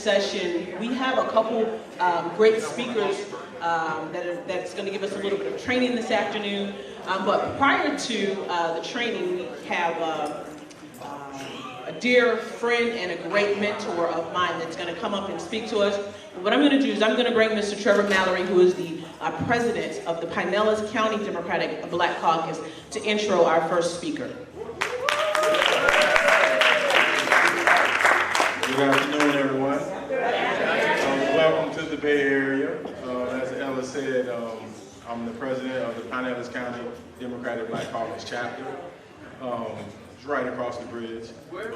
session, we have a couple great speakers that's going to give us a little bit of training this afternoon. But prior to the training, we have a dear friend and a great mentor of mine that's going to come up and speak to us. What I'm going to do is I'm going to bring Mr. Trevor Mallory, who is the president of the Pinellas County Democratic Black Caucus, to intro our first speaker. Good afternoon, everyone. Welcome to the Bay Area. As Ella said, I'm the president of the Pinellas County Democratic Black Caucus chapter. It's right across the bridge, but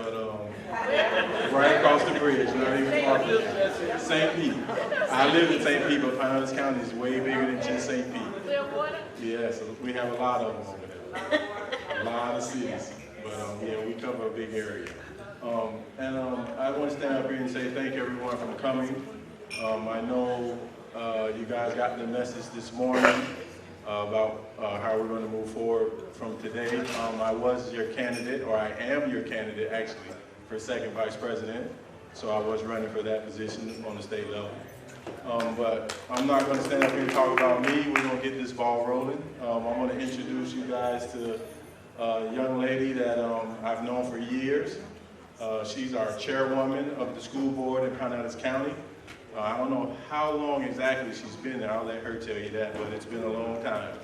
right across the bridge, not even far from St. Pete. I live in St. Pete, but Pinellas County is way bigger than just St. Pete. Yeah, so we have a lot of them over there. A lot of cities, but yeah, we cover a big area. I want to stand up here and say thank everyone for coming. I know you guys got the message this morning about how we're going to move forward from today. I was your candidate, or I am your candidate actually, for second vice president. So I was running for that position on the state level. But I'm not going to stand up here and talk about me. We're going to get this ball rolling. I'm going to introduce you guys to a young lady that I've known for years. She's our chairwoman of the school board in Pinellas County. I don't know how long exactly she's been there. I'll let her tell you that, but it's been a long time.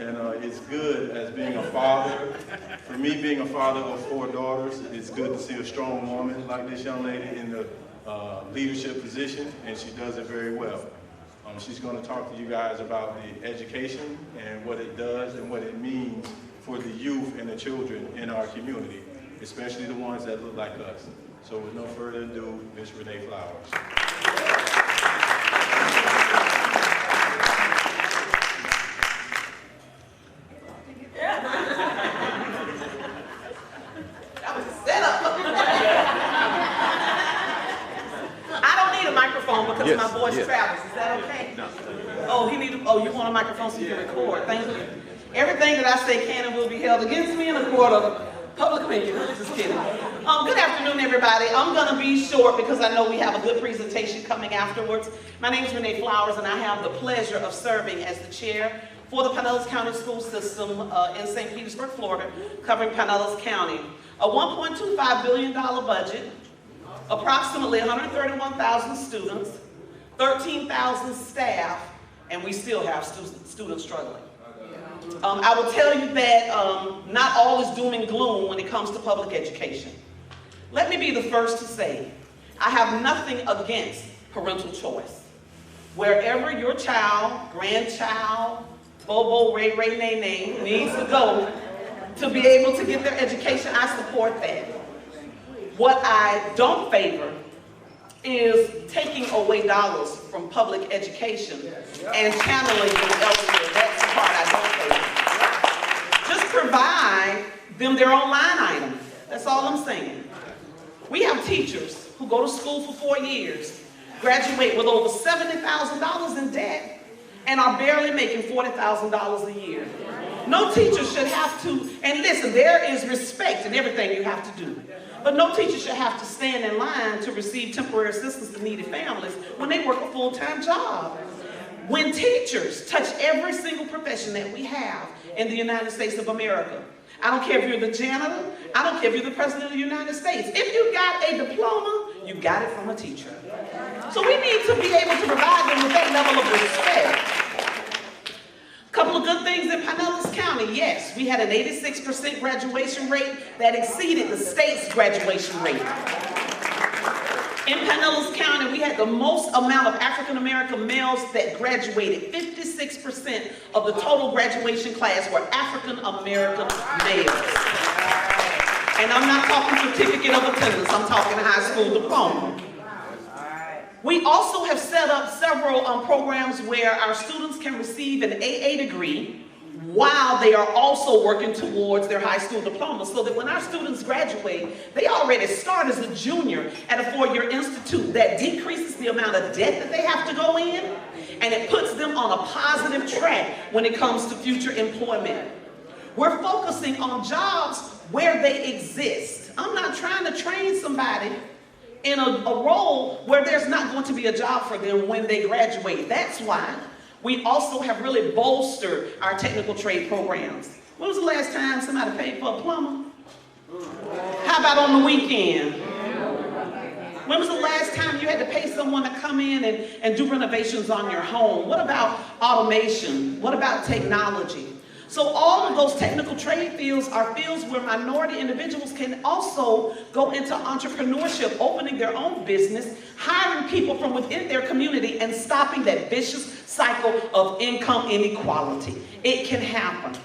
And it's good as being a father. For me, being a father of 4 daughters, it's good to see a strong woman like this young lady in the leadership position, and she does it very well. She's going to talk to you guys about the education and what it does and what it means for the youth and the children in our community, especially the ones that look like us. So with no further ado, Ms. Renee Flowers. That was a setup. I don't need a microphone because my voice travels. Is that okay? No. Oh, you want a microphone so you can record. Thank you. Everything that I say can and will be held against me in a court of public opinion. Just kidding. Good afternoon, everybody. I'm going to be short because I know we have a good presentation coming afterwards. My name is Renee Flowers, and I have the pleasure of serving as the chair for the Pinellas County School System in St. Petersburg, Florida, covering Pinellas County. A $1.25 billion budget, approximately 131,000 students, 13,000 staff, and we still have students struggling. I will tell you that not all is doom and gloom when it comes to public education. Let me be the first to say, I have nothing against parental choice. Wherever your child, grandchild, Bobo, Ray, Ray, Nay, Nay needs to go to be able to get their education, I support that. What I don't favor is taking away dollars from public education and channeling them elsewhere. That's the part I don't favor. Just provide them their own line item. That's all I'm saying. We have teachers who go to school for 4 years, graduate with over $70,000 in debt, and are barely making $40,000 a year. No teacher should have to, and listen, there is respect in everything you have to do. But no teacher should have to stand in line to receive temporary assistance to needy families when they work a full-time job. When teachers touch every single profession that we have in the United States of America, I don't care if you're the janitor, I don't care if you're the president of the United States. If you got a diploma, you got it from a teacher. So we need to be able to provide them with that level of respect. Couple of good things in Pinellas County. Yes, we had an 86% graduation rate that exceeded the state's graduation rate. In Pinellas County, we had the most amount of African-American males that graduated. 56% of the total graduation class were African-American males. And I'm not talking certificate of attendance, I'm talking high school diploma. We also have set up several programs where our students can receive an AA degree while they are also working towards their high school diploma, so that when our students graduate, they already start as a junior at a 4-year institute. That decreases the amount of debt that they have to go in, and it puts them on a positive track when it comes to future employment. We're focusing on jobs where they exist. I'm not trying to train somebody in a role where there's going to be a job for them when they graduate. That's why we also have really bolstered our technical trade programs. When was the last time somebody paid for a plumber? How about on the weekend? When was the last time you had to pay someone to come in and do renovations on your home? What about automation? What about technology? So all of those technical trade fields are fields where minority individuals can also go into entrepreneurship, opening their own business, hiring people from within their community, and stopping that vicious cycle of income inequality. It can happen.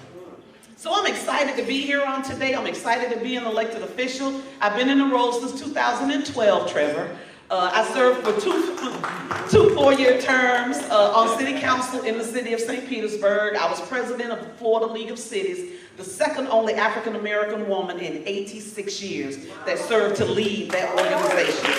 So I'm excited to be here on today. I'm excited to be an elected official. I've been in the role since 2012, Trevor. I served for two four-year terms on city council in the city of St. Petersburg. I was president of the Florida League of Cities, the second only African-American woman in 86 years that served to lead that organization.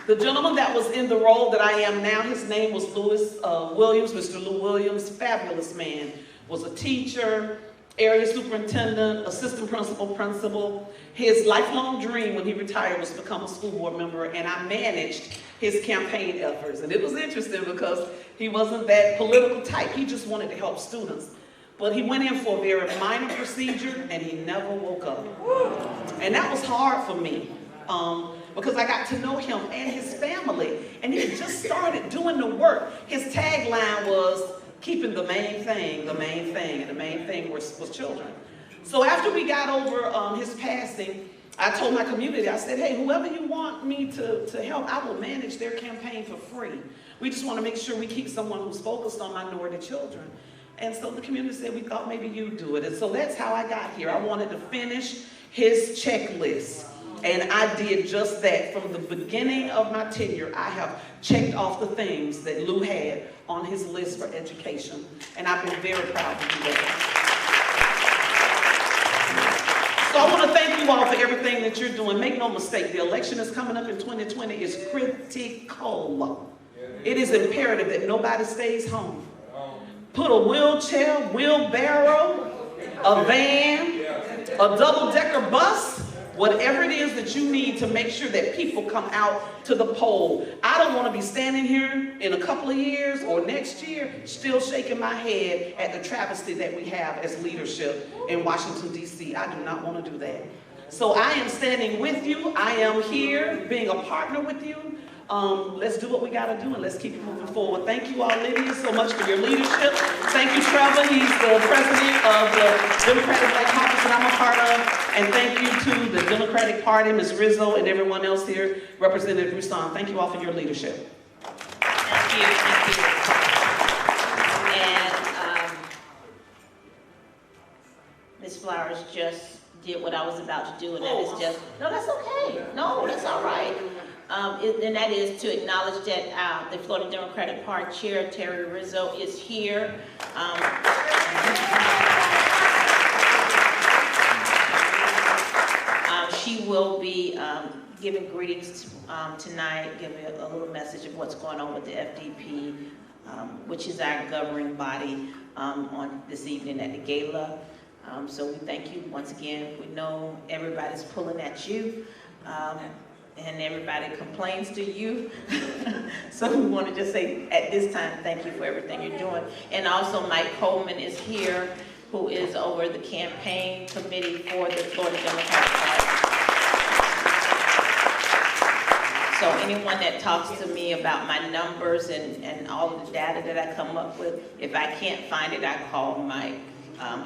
The gentleman that was in the role that I am now, his name was Lewis Williams, Mr. Lou Williams, fabulous man, was a teacher, area superintendent, assistant principal. His lifelong dream when he retired was to become a school board member, and I managed his campaign efforts. And it was interesting because he wasn't that political type. He just wanted to help students. But he went in for a very minor procedure, and he never woke up. And that was hard for me. Because I got to know him and his family, and he had just started doing the work. His tagline was keeping the main thing, and the main thing was children. So after we got over his passing, I told my community, I said, hey, whoever you want me to help, I will manage their campaign for free. We just want to make sure we keep someone who's focused on minority children. And so the community said, we thought maybe you'd do it. And so that's how I got here. I wanted to finish his checklist. And I did just that. From the beginning of my tenure, I have checked off the things that Lou had on his list for education. And I've been very proud to do that. So I want to thank you all for everything that you're doing. Make no mistake, the election is coming up in 2020 is critical. It is imperative that nobody stays home. Put a wheelchair, wheelbarrow, a van, a double-decker bus, whatever it is that you need to make sure that people come out to the poll. I don't want to be standing here in a couple of years or next year still shaking my head at the travesty that we have as leadership in Washington, D.C. I do not want to do that. So I am standing with you. I am here being a partner with you. Let's do what we got to do, and let's keep it moving forward. Thank you all, Lydia, so much for your leadership. Thank you, Trevor. He's the president of the Democratic Black Caucus that I'm a part of. And thank you to the Democratic Party, Ms. Rizzo, and everyone else here, Representative Roussan. Thank you all for your leadership. Thank you. Thank you. And Ms. Flowers just did what I was about to do, and that is just, no, that's okay. No, that's all right. And that is to acknowledge that the Florida Democratic Party Chair, Terry Rizzo, is here. She will be giving greetings tonight, giving a little message of what's going on with the FDP, which is our governing body, on this evening at the gala. So we thank you once again. We know everybody's pulling at you. And everybody complains to you. So we want to just say at this time, thank you for everything you're doing. And also Mike Coleman is here, who is over the campaign committee for the Florida Democratic Party. So anyone that talks to me about my numbers and all of the data that I come up with, if I can't find it, I call Mike.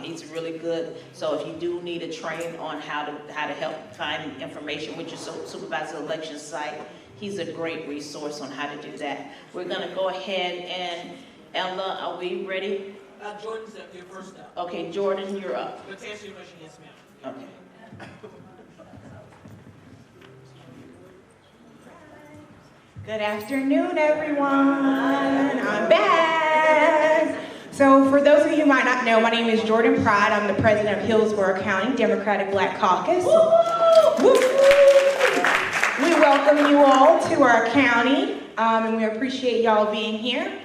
He's really good. So if you do need a train on how to help find information with your supervisor election site, he's a great resource on how to do that. We're going to go ahead and, Ella, are we ready? Jordan's up here first up. Okay, Jordan, you're up. Let's answer your question, yes, ma'am. Okay. Good afternoon, everyone. I'm back. So for those of you who might not know, my name is Jordan Pride. I'm the president of Hillsborough County Democratic Black Caucus. Woo! We welcome you all to our county, and we appreciate y'all being here.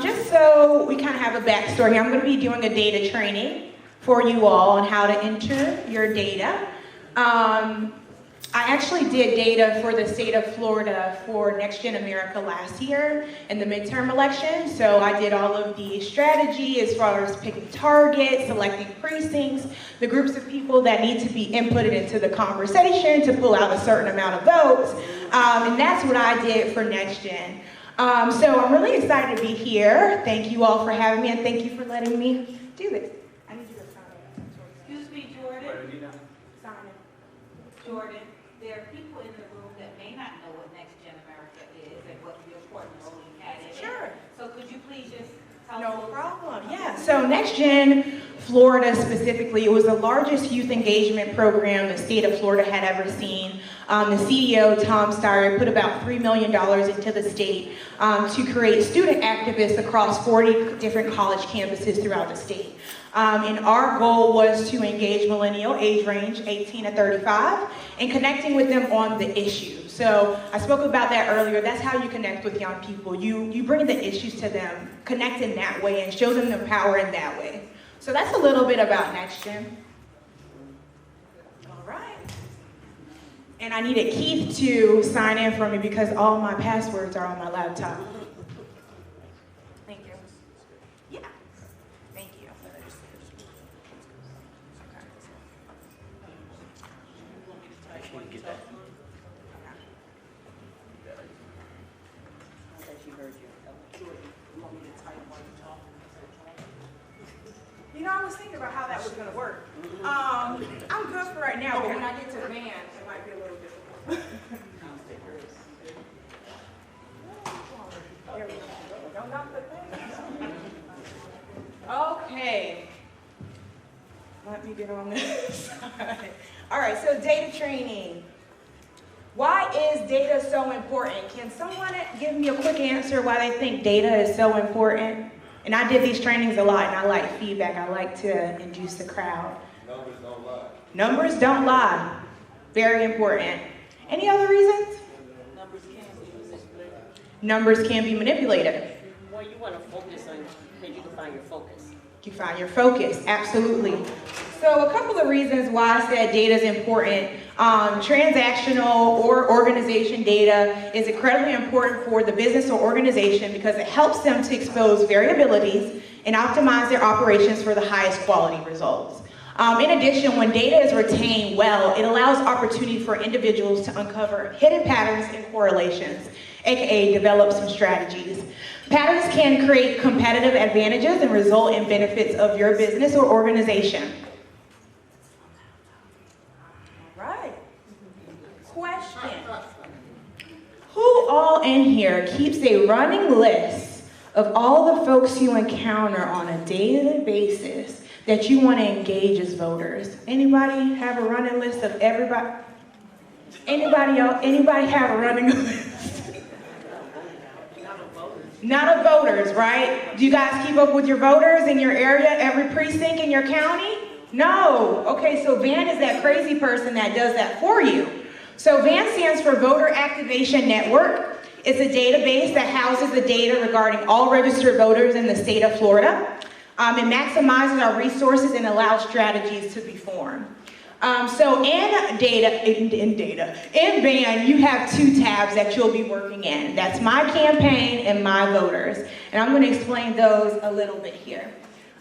Just so we kind of have a backstory, I'm going to be doing a data training for you all on how to enter your data. I actually did data for the state of Florida for Next Gen America last year in the midterm election. So I did all of the strategy as far as picking targets, selecting precincts, the groups of people that need to be inputted into the conversation to pull out a certain amount of votes. And that's what I did for Next Gen. So I'm really excited to be here. Thank you all for having me, and thank you for letting me do this. I need you to sign it. Excuse me, Jordan. Sign it. Jordan, there are people in the room that may not know what Next Gen America is and what the important role you had in it. Sure. So could you please just tell No us? problem. Yeah. So Next Gen Florida specifically, it was the largest youth engagement program the state of Florida had ever seen. The CEO, Tom Steyer, put about $3 million into the state to create student activists across 40 different college campuses throughout the state. And our goal was to engage millennial age range, 18 to 35, and connecting with them on the issue. So I spoke about that earlier. That's how you connect with young people. You bring the issues to them, connect in that way, and show them the power in that way. So that's a little bit about Next Gen. All right. And I needed Keith to sign in for me because all my passwords are on my laptop. Thank you. Yeah. Thank you. You know, I was thinking about how that was going to work. I'm good for right now, but when I get to Van, it might be a little difficult. There we go. Don't knock the thing. Okay. Let me get on this side. All right, so data training. Why is data so important? Can someone give me a quick answer why they think data is so important? And I did these trainings a lot, and I like feedback. I like to induce the crowd. Numbers don't lie. Numbers don't lie. Very important. Any other reasons? Numbers can be manipulated. Numbers can be manipulated. Well, you want to focus on, because you can find your focus. You find your focus, absolutely. So a couple of reasons why I said data is important. Transactional or organization data is incredibly important for the business or organization because it helps them to expose variabilities and optimize their operations for the highest quality results. In addition, when data is retained well, it allows opportunity for individuals to uncover hidden patterns and correlations, aka develop some strategies. Patterns can create competitive advantages and result in benefits of your business or organization. All right. Question. Who all in here keeps a running list of all the folks you encounter on a daily basis that you want to engage as voters? Anybody have a running list of everybody? Anybody else? Anybody have a running list? Not of voters, right? Do you guys keep up with your voters in your area, every precinct in your county? No. Okay, so VAN is that crazy person that does that for you. So VAN stands for Voter Activation Network. It's a database that houses the data regarding all registered voters in the state of Florida. It maximizes our resources and allows strategies to be formed. So in VAN, you have two tabs that you'll be working in. That's My Campaign and My Voters. And I'm going to explain those a little bit here.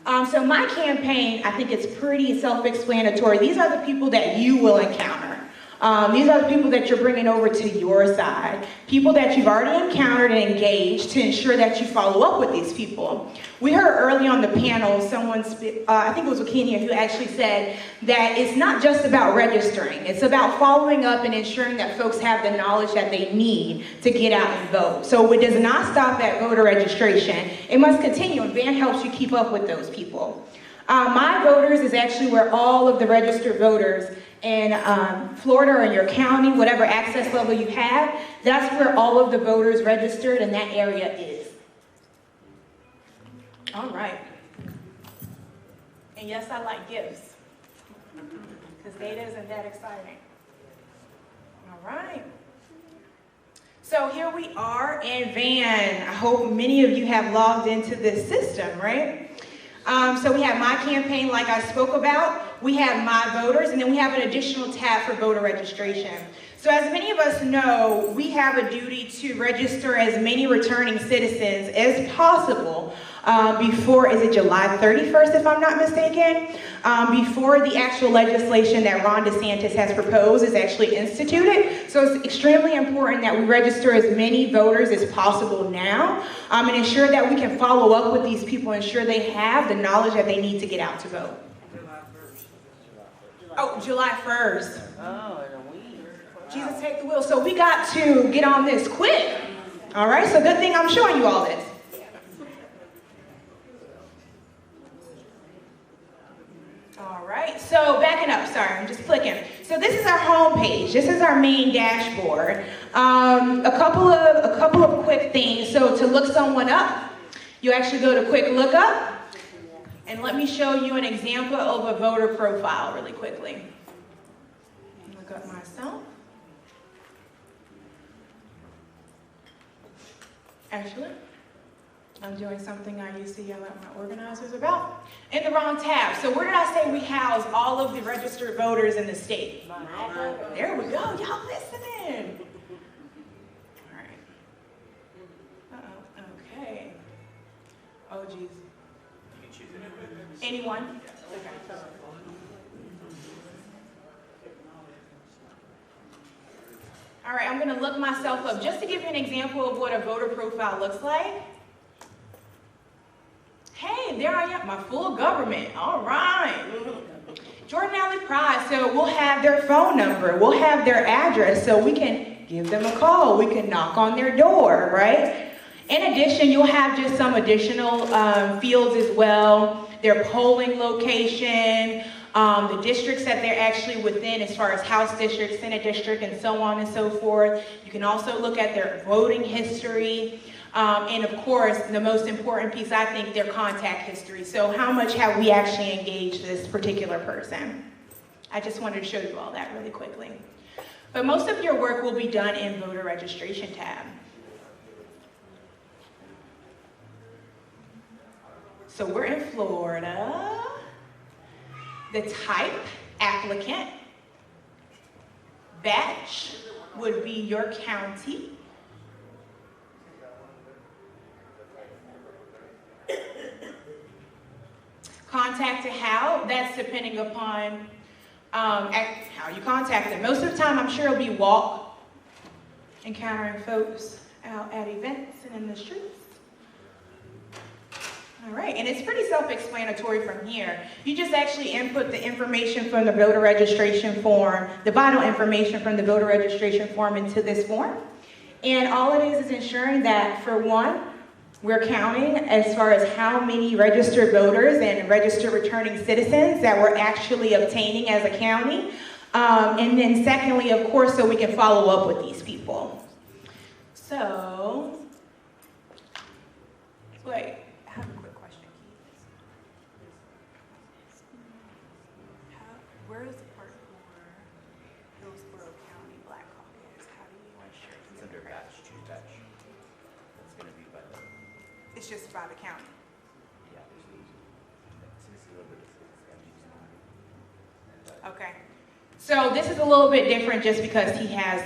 So My Campaign, I think it's pretty self-explanatory. These are the people that you will encounter. These are the people that you're bringing over to your side. People that you've already encountered and engaged to ensure that you follow up with these people. We heard early on the panel, someone, I think it was Wakenia, who actually said that it's not just about registering. It's about following up and ensuring that folks have the knowledge that they need to get out and vote. So it does not stop at voter registration. It must continue, and VAN helps you keep up with those people. My Voters is actually where all of the registered voters in Florida or in your county, whatever access level you have, that's where all of the voters registered in that area is. All right. And yes, I like gifts, because data isn't that exciting. All right. So here we are in VAN. I hope many of you have logged into this system, right? So we have My Campaign, like I spoke about. we have My Voters, and then we have an additional tab for voter registration. So as many of us know, we have a duty to register as many returning citizens as possible before, is it July 31st if I'm not mistaken? Before the actual legislation that Ron DeSantis has proposed is actually instituted. So it's extremely important that we register as many voters as possible now and ensure that we can follow up with these people, ensure they have the knowledge that they need to get out to vote. Oh, July 1st. Oh, in a week. Jesus, take the wheel. So we got to get on this quick. All right, so good thing I'm showing you all this. All right, so backing up, sorry, I'm just clicking. So this is our home page. This is our main dashboard. A couple of quick things. So to look someone up, you actually go to Quick Lookup. And let me show you an example of a voter profile really quickly. Look up myself. Actually, I'm doing something I used to yell at my organizers about. In the wrong tab. So where did I say we house all of the registered voters in the state? There we go. Y'all listening. All right. Uh-oh. Okay. Oh, geez. Anyone? Okay. All right, I'm going to look myself up just to give you an example of what a voter profile looks like. Hey, there I am, my full government. All right. Jordan Alley Pride, so we'll have their phone number, we'll have their address, so we can give them a call, we can knock on their door, right? In addition, you'll have just some additional fields as well, their polling location, the districts that they're actually within as far as House district, Senate district, and so on and so forth. You can also look at their voting history, and of course, the most important piece, I think, their contact history. So how much have we actually engaged this particular person? I just wanted to show you all that really quickly. But most of your work will be done in voter registration tab. So we're in Florida. The type, applicant. Batch would be your county. Contact to how, that's depending upon how you contact them. Most of the time, I'm sure it'll be walk, encountering folks out at events and in the streets. All right, and it's pretty self-explanatory from here. You just actually input the information from the voter registration form, the vital information from the voter registration form into this form. And all it is ensuring that, for one, we're counting as far as how many registered voters and registered returning citizens that we're actually obtaining as a county. And then secondly, of course, so we can follow up with these people. So, wait. Where is the part for Hillsborough County Black Caucus? How do you ensure it's under batch? Choose batch. That's going to be by the. It's just by the county. Yeah. This is a little bit. Okay. So this is a little bit different just because he has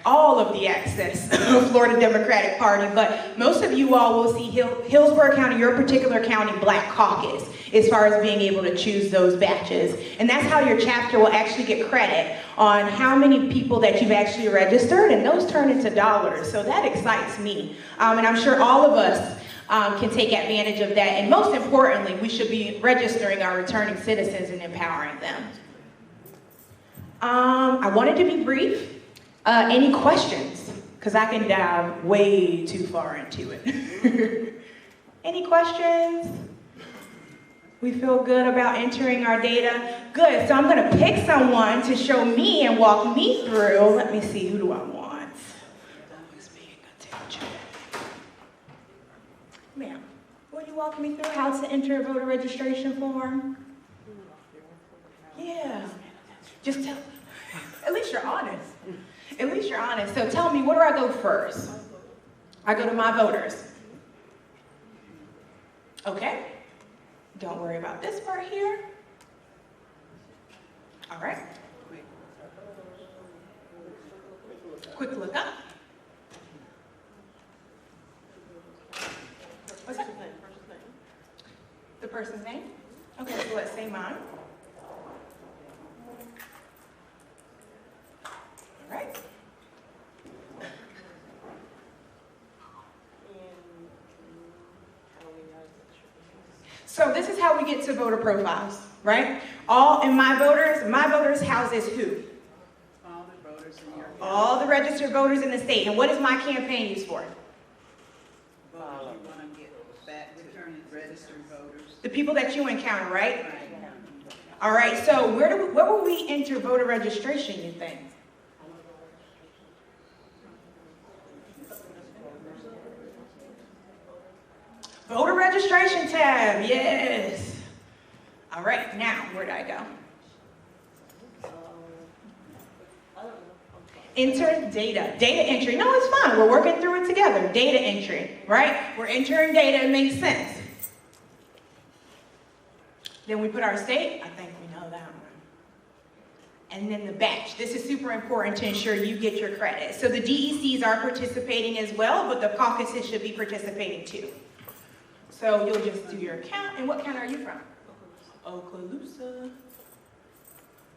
all of the access of Florida Democratic Party, but most of you all will see Hillsborough County, your particular county, Black Caucus, as far as being able to choose those batches. And that's how your chapter will actually get credit on how many people that you've actually registered, and those turn into dollars. So that excites me. And I'm sure all of us can take advantage of that. And most importantly, we should be registering our returning citizens and empowering them. I wanted to be brief. Any questions? Because I can dive way too far into it. Any questions? We feel good about entering our data? Good, so I'm gonna pick someone to show me and walk me through. Let me see, who do I want? Who's paying attention? Ma'am, will you walk me through how to enter a voter registration form? Yeah, just tell, at least you're honest. At least you're honest. So tell me, where do I go first? I go to my voters. Okay. Don't worry about this part here. All right. Quick look up. What's that? The person's name? Okay, so let's say mine. All right. So this is how we get to voter profiles, right? All in my voters houses who? All the voters in your. All the registered voters in the state. And what is my campaign used for? You want to get back to registered voters. The people that you encounter, right? Right. All right, so where will we enter voter registration, you think? Voter registration tab, yes. All right, now, where did I go? Enter data. Data entry. No, it's fine. We're working through it together. Data entry, right? We're entering data. It makes sense. Then we put our state. I think we know that one. And then the batch. This is super important to ensure you get your credit. So the DECs are participating as well, but the caucuses should be participating too. So you'll just do your count. And what count are you from? Okaloosa.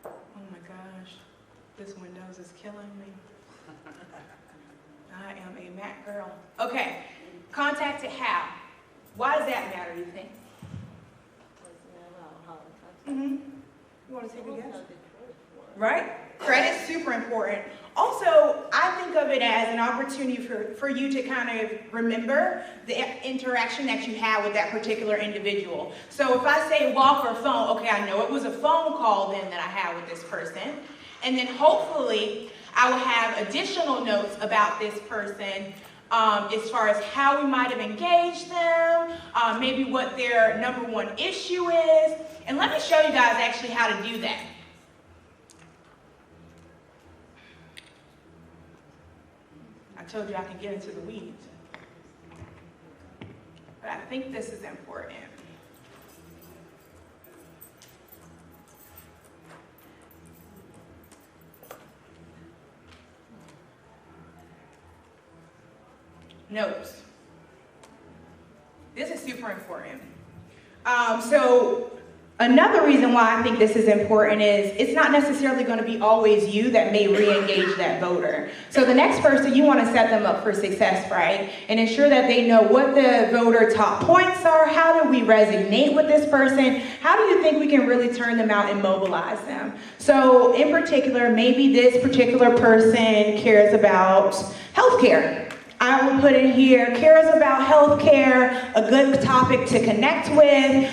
Oh my gosh. This Windows is killing me. I am a Mac girl. Okay, contacted how? Why does that matter, you think? You want to take a guess? Right? Credit's super important. Also, I think of it as an opportunity for you to kind of remember the interaction that you had with that particular individual. So if I say walk or phone, okay, I know it was a phone call then that I had with this person. And then hopefully I will have additional notes about this person as far as how we might have engaged them, maybe what their number one issue is. And let me show you guys actually how to do that. I told you I can get into the weeds. But I think this is important. Notes. This is super important. So another reason why I think this is important is it's not necessarily going to be always you that may re-engage that voter. So the next person, you want to set them up for success, right? And ensure that they know what the voter top points are. How do we resonate with this person? How do you think we can really turn them out and mobilize them? So in particular, maybe this particular person cares about healthcare. I will put in here, cares about healthcare, a good topic to connect with.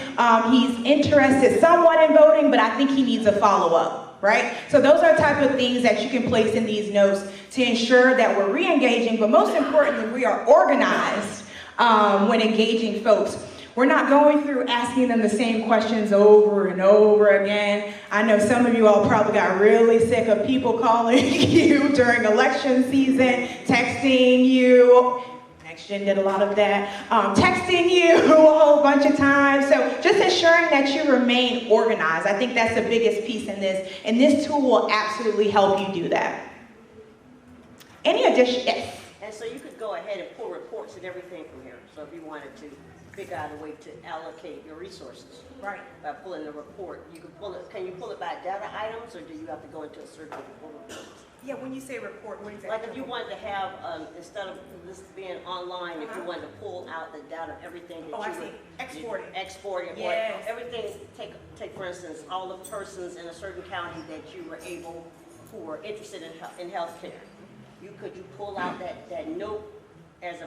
He's interested somewhat in voting, but I think he needs a follow-up, right? So those are type of things that you can place in these notes to ensure that we're re-engaging, but most importantly, we are organized when engaging folks. We're not going through asking them the same questions over and over again. I know some of you all probably got really sick of people calling you during election season, texting you. Next Gen did a lot of that. Texting you a whole bunch of times. So just ensuring that you remain organized. I think that's the biggest piece in this. And this tool will absolutely help you do that. Any addition? Yes. And so you could go ahead and pull reports and everything from here. So if you wanted to figure out a way to allocate your resources. Right. By pulling the report. You can pull it, can you pull it by data items, or do you have to go into a certain report? Yeah, when you say report, what exactly? Like if you wanted to have, instead of this being online, if you wanted to pull out the data, everything that I see. Exporting. Yes. Or everything, take for instance, all the persons in a certain county that you were able, who were interested in healthcare. Could you pull out that note as a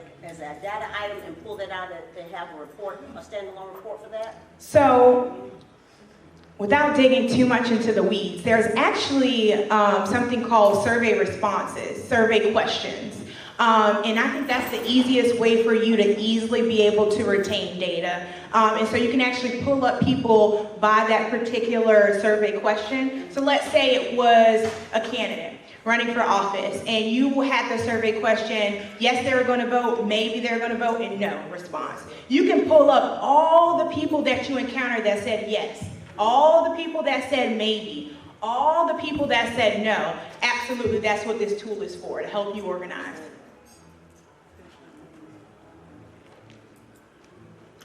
data item and pull that out to have a report, a standalone report for that? So, without digging too much into the weeds, there's actually something called survey responses, survey questions. And I think that's the easiest way for you to easily be able to retain data. And so you can actually pull up people by that particular survey question. So let's say it was a candidate running for office, and you had the survey question, yes, they were going to vote, maybe they're going to vote, and no response. You can pull up all the people that you encountered that said yes, all the people that said maybe, All the people that said no, absolutely, that's what this tool is for, to help you organize.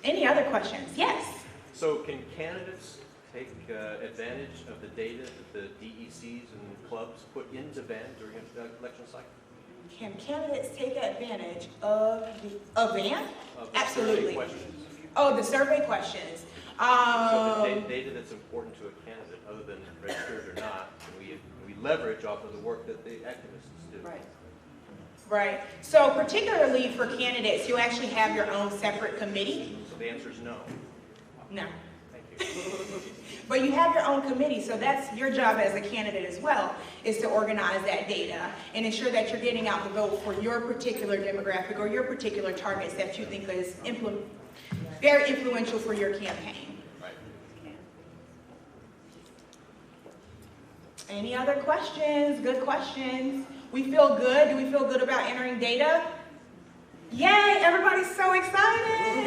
Any other questions? Yes? So can candidates take advantage of the data that the DECs and clubs put into van during an election cycle? Can candidates take advantage of the van? Of the Absolutely. survey questions. Oh, the survey questions. So the data that's important to a candidate, other than registered or not, can we leverage off of the work that the activists do? Right. Right. So particularly for candidates, you actually have your own separate committee. So the answer is no. No. Thank you. But you have your own committee, so that's your job as a candidate as well, is to organize that data and ensure that you're getting out the vote for your particular demographic or your particular targets that you think is very influential for your campaign. Right. Any other questions? Good questions. We feel good. Do we feel good about entering data? Yay, everybody's so excited.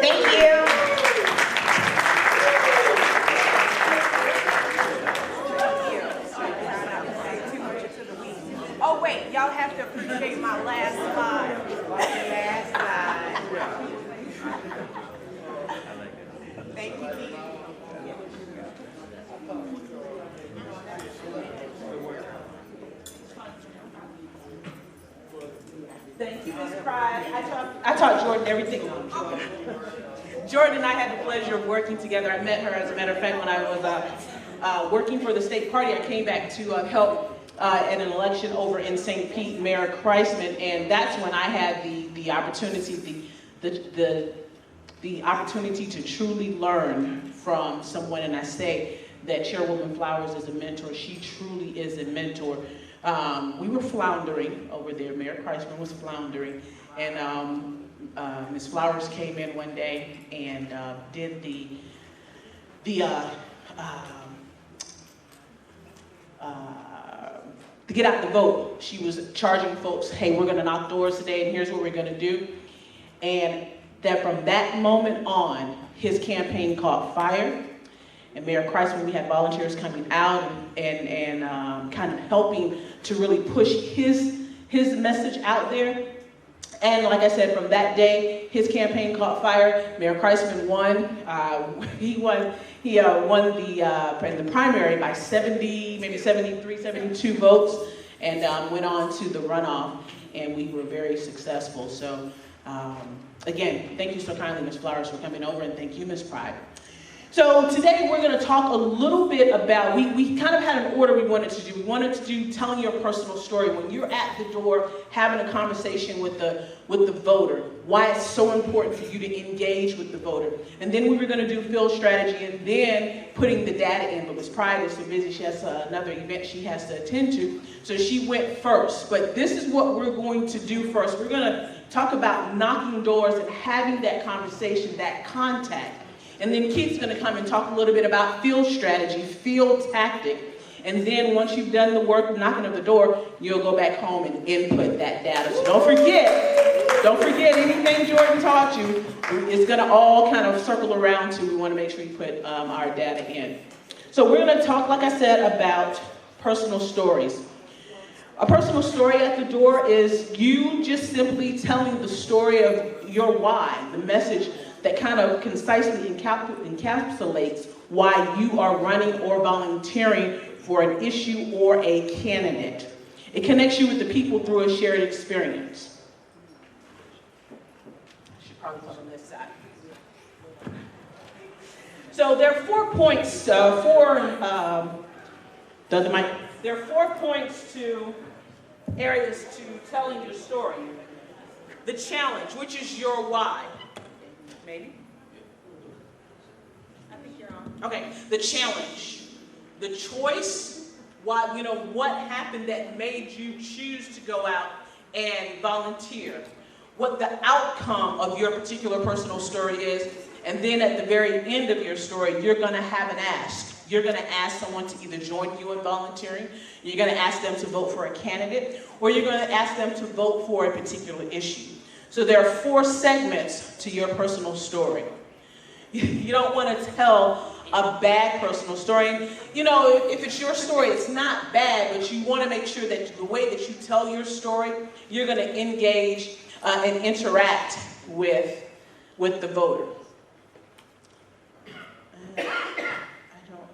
Thank you. Oh wait, y'all have to appreciate my last slide. Last slide. Thank you, Keith. Thank you, Ms. Pride. I taught Jordan everything. Jordan and I had the pleasure of working together. I met her, as a matter of fact, when I was working for the state party. I came back to help at an election over in St. Pete, Mayor Kreisman, and that's when I had the opportunity, the opportunity to truly learn from someone. And I say that Chairwoman Flowers is a mentor. She truly is a mentor. We were floundering over there. Mayor Kreisman was floundering, and Ms. Flowers came in one day and did to get out the vote. She was charging folks, hey, we're gonna knock doors today and here's what we're gonna do. And that from that moment on, his campaign caught fire. And Mayor Kreisman, we had volunteers coming out and kind of helping to really push his message out there. And like I said, from that day, his campaign caught fire. Mayor Kreisman won. He won in the primary by 70, maybe 73, 72 votes, and went on to the runoff, and we were very successful. So again, thank you so kindly, Ms. Flowers, for coming over, and thank you, Ms. Pride. So today we're going to talk a little bit about, we kind of had an order we wanted to do. We wanted to do telling your personal story. When you're at the door having a conversation with the voter, why it's so important for you to engage with the voter. And then we were going to do field strategy and then putting the data in. But Ms. Pride is so busy, she has another event she has to attend to. So she went first. But this is what we're going to do first. We're going to talk about knocking doors and having that conversation, that contact. And then Keith's going to come and talk a little bit about field strategy, field tactic. And then once you've done the work, knocking on the door, you'll go back home and input that data. So don't forget anything Jordan taught you. It's going to all kind of circle around to, we want to make sure you put our data in. So we're going to talk, like I said, about personal stories. A personal story at the door is you just simply telling the story of your why, the message that kind of concisely encapsulates why you are running or volunteering for an issue or a candidate. It connects you with the people through a shared experience. I should probably put on this side. So there are 4 points, there are 4 points to areas to telling your story. The challenge, which is your why. Maybe? I think you're on. Okay, the challenge, the choice, why, what happened that made you choose to go out and volunteer, what the outcome of your particular personal story is, and then at the very end of your story, you're going to have an ask. You're going to ask someone to either join you in volunteering, you're going to ask them to vote for a candidate, or you're going to ask them to vote for a particular issue. So there are 4 segments to your personal story. You don't want to tell a bad personal story. And, you know, if it's your story, it's not bad, but you want to make sure that the way that you tell your story, you're going to engage and interact with the voter. I don't know.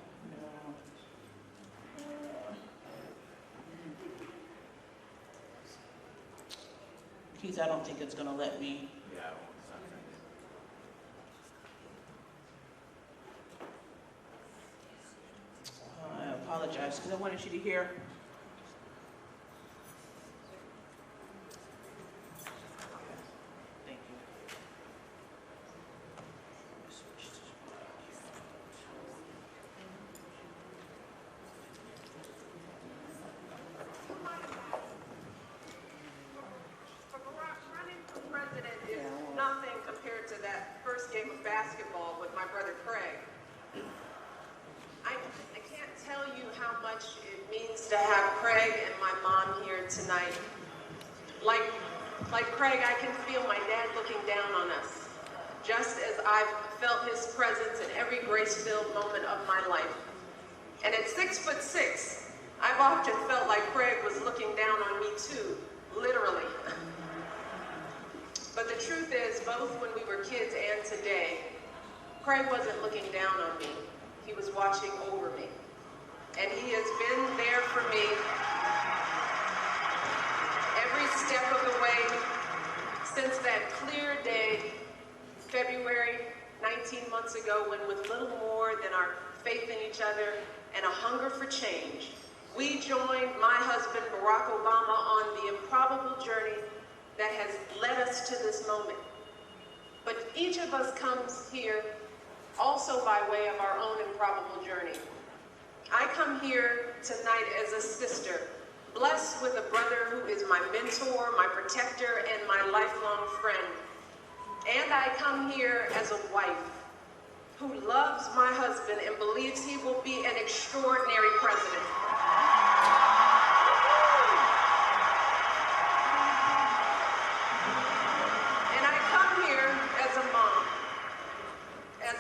Keith, I don't think it's going to let me. I apologize because I wanted you to hear. Thank you. Running for president is nothing compared to that first game of basketball with my brother Craig. I can't tell you how much it means to have Craig and my mom here tonight. Like Craig, I can feel my dad looking down on us, just as I've felt his presence in every grace-filled moment of my life. And at 6'6", I've often felt like Craig was looking down on me too, literally. But the truth is, both when we were kids and today, Craig wasn't looking down on me. He was watching over me. And he has been there for me every step of the way since that clear day, February 19 months ago, when with little more than our faith in each other and a hunger for change, we joined my husband Barack Obama on the improbable journey that has led us to this moment. But each of us comes here also by way of our own improbable journey. I come here tonight as a sister, blessed with a brother who is my mentor, my protector, and my lifelong friend. And I come here as a wife who loves my husband and believes he will be an extraordinary president. And I come here as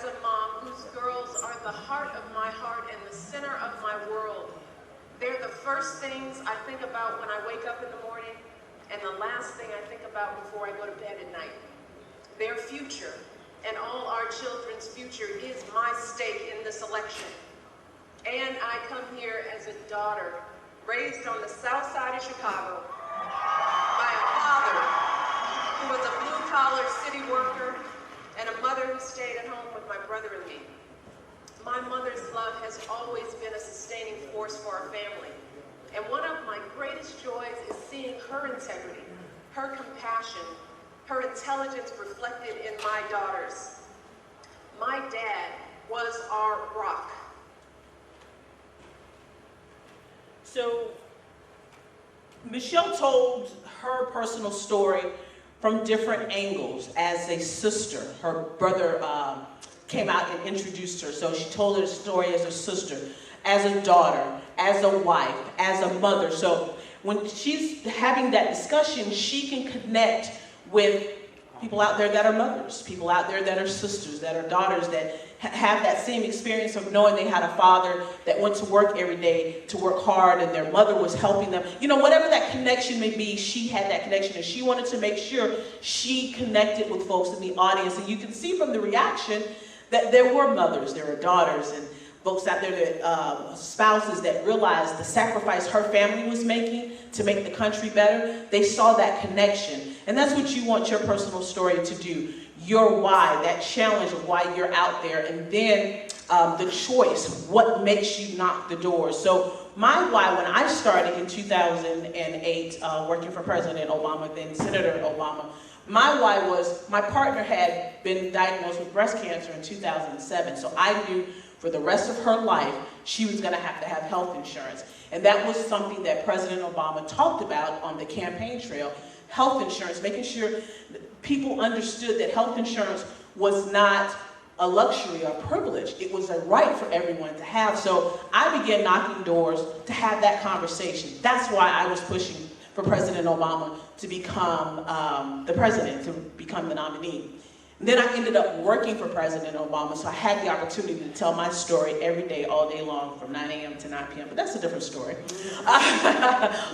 a mom whose girls are the heart of my heart and the center of my world. They're the first things I think about when I wake up in the morning and the last thing I think about before I go to bed at night. Their future and all our children's future is my stake in this election. And I come here as a daughter raised on the south side of Chicago by a father who was a blue-collar city worker and a mother who stayed at home with my brother and me. My mother's love has always been a sustaining force for our family. And one of my greatest joys is seeing her integrity, her compassion, her intelligence reflected in my daughters. My dad was our rock. So Michelle told her personal story from different angles as a sister. Her brother came out and introduced her. So she told her story as a sister, as a daughter, as a wife, as a mother. So when she's having that discussion, she can connect with people out there that are mothers, people out there that are sisters, that are daughters, that have that same experience of knowing they had a father that went to work every day to work hard and their mother was helping them. You know, whatever that connection may be, she had that connection and she wanted to make sure she connected with folks in the audience. And you can see from the reaction that there were mothers, there were daughters, and folks out there that spouses that realized the sacrifice her family was making to make the country better. They saw that connection. And that's what you want your personal story to do. Your why, that challenge of why you're out there, and then the choice, what makes you knock the door. So my why, when I started in 2008, working for President Obama, then Senator Obama, my why was my partner had been diagnosed with breast cancer in 2007. So I knew for the rest of her life, she was gonna have to have health insurance. And that was something that President Obama talked about on the campaign trail, health insurance, making sure people understood that health insurance was not a luxury or privilege. It was a right for everyone to have. So I began knocking doors to have that conversation. That's why I was pushing for President Obama to become the president, to become the nominee. Then I ended up working for President Obama, so I had the opportunity to tell my story every day, all day long, from 9 a.m. to 9 p.m., but that's a different story.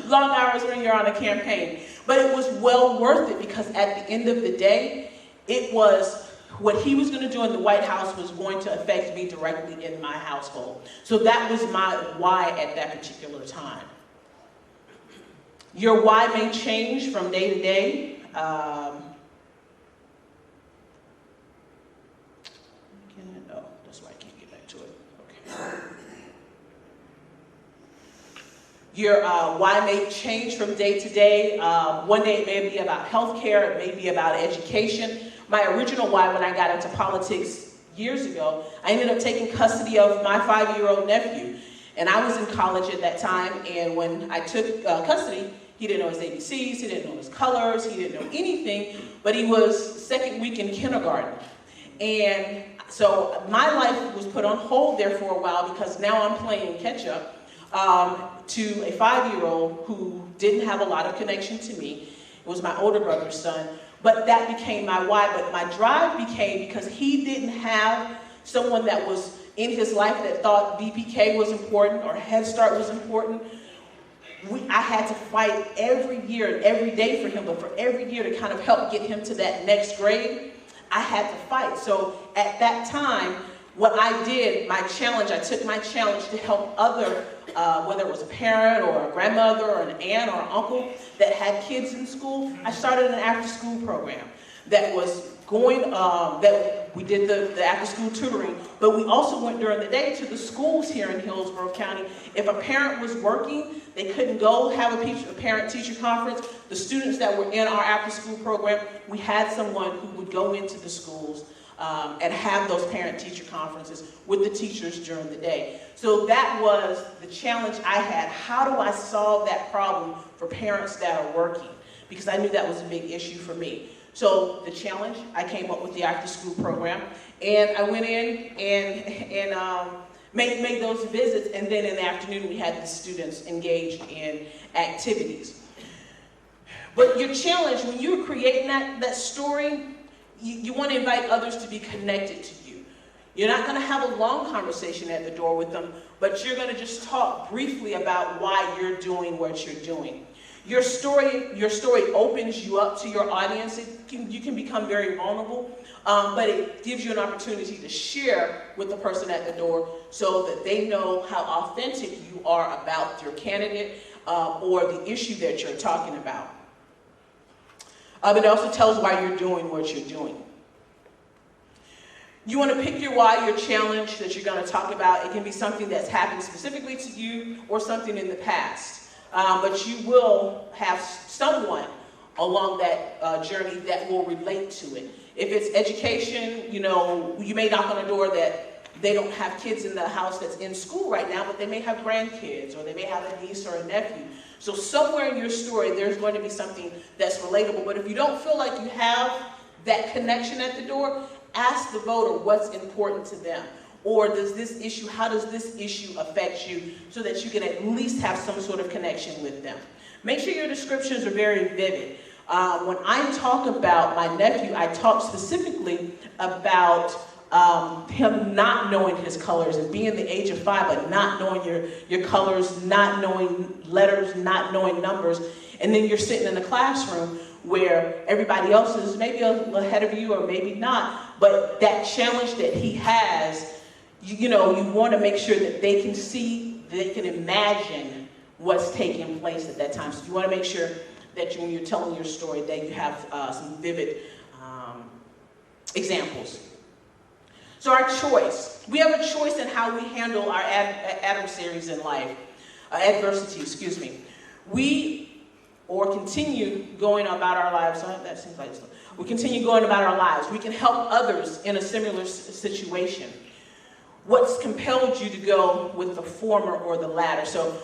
Long hours when you're on a campaign. But it was well worth it, because at the end of the day, it was what he was going to do in the White House was going to affect me directly in my household. So that was my why at that particular time. Your why may change from day to day. That's why I can't get back to it. Okay. Your why may change from day to day. One day it may be about healthcare, it may be about education. My original why when I got into politics years ago, I ended up taking custody of my 5-year-old nephew. And I was in college at that time, and when I took custody, he didn't know his ABCs, he didn't know his colors, he didn't know anything, but he was second week in kindergarten. And so my life was put on hold there for a while, because now I'm playing catch up to a 5-year-old who didn't have a lot of connection to me. It was my older brother's son, but that became my why. But my drive became because he didn't have someone that was in his life that thought DPK was important or Head Start was important. I had to fight every year and every day for him, but for every year to kind of help get him to that next grade, I had to fight. So at that time, what I did, my challenge, I took my challenge to help other, whether it was a parent or a grandmother or an aunt or an uncle that had kids in school. I started an after-school program that was going, that we did the after-school tutoring, but we also went during the day to the schools here in Hillsborough County. If a parent was working, they couldn't go have a parent-teacher conference. The students that were in our after-school program, we had someone who would go into the schools and have those parent-teacher conferences with the teachers during the day. So that was the challenge I had. How do I solve that problem for parents that are working? Because I knew that was a big issue for me. So the challenge, I came up with the after-school program, and I went in and made those visits, and then in the afternoon we had the students engaged in activities. But your challenge, when you're creating that story, you want to invite others to be connected to you. You're not going to have a long conversation at the door with them, but you're going to just talk briefly about why you're doing what you're doing. Your story opens you up to your audience. You can become very vulnerable, but it gives you an opportunity to share with the person at the door so that they know how authentic you are about your candidate or the issue that you're talking about. It also tells why you're doing what you're doing. You want to pick your why, your challenge that you're going to talk about. It can be something that's happened specifically to you or something in the past. But you will have someone along that journey that will relate to it. If it's education, you know, you may knock on a door that they don't have kids in the house that's in school right now, but they may have grandkids, or they may have a niece or a nephew. So somewhere in your story, there's going to be something that's relatable. But if you don't feel like you have that connection at the door, ask the voter what's important to them. Or does this issue, how does this issue affect you, so that you can at least have some sort of connection with them. Make sure your descriptions are very vivid. When I talk about my nephew, I talk specifically about him not knowing his colors and being the age of 5, but not knowing your colors, not knowing letters, not knowing numbers. And then you're sitting in a classroom where everybody else is maybe a little ahead of you or maybe not, but that challenge that he has, you know, you want to make sure that they can see, they can imagine what's taking place at that time. So you want to make sure that when you're telling your story that you have some vivid examples. So our choice. We have a choice in how we handle our adversaries in life, adversity, excuse me. Or continue going about our lives. That seems like we continue going about our lives. We can help others in a similar situation. What's compelled you to go with the former or the latter? So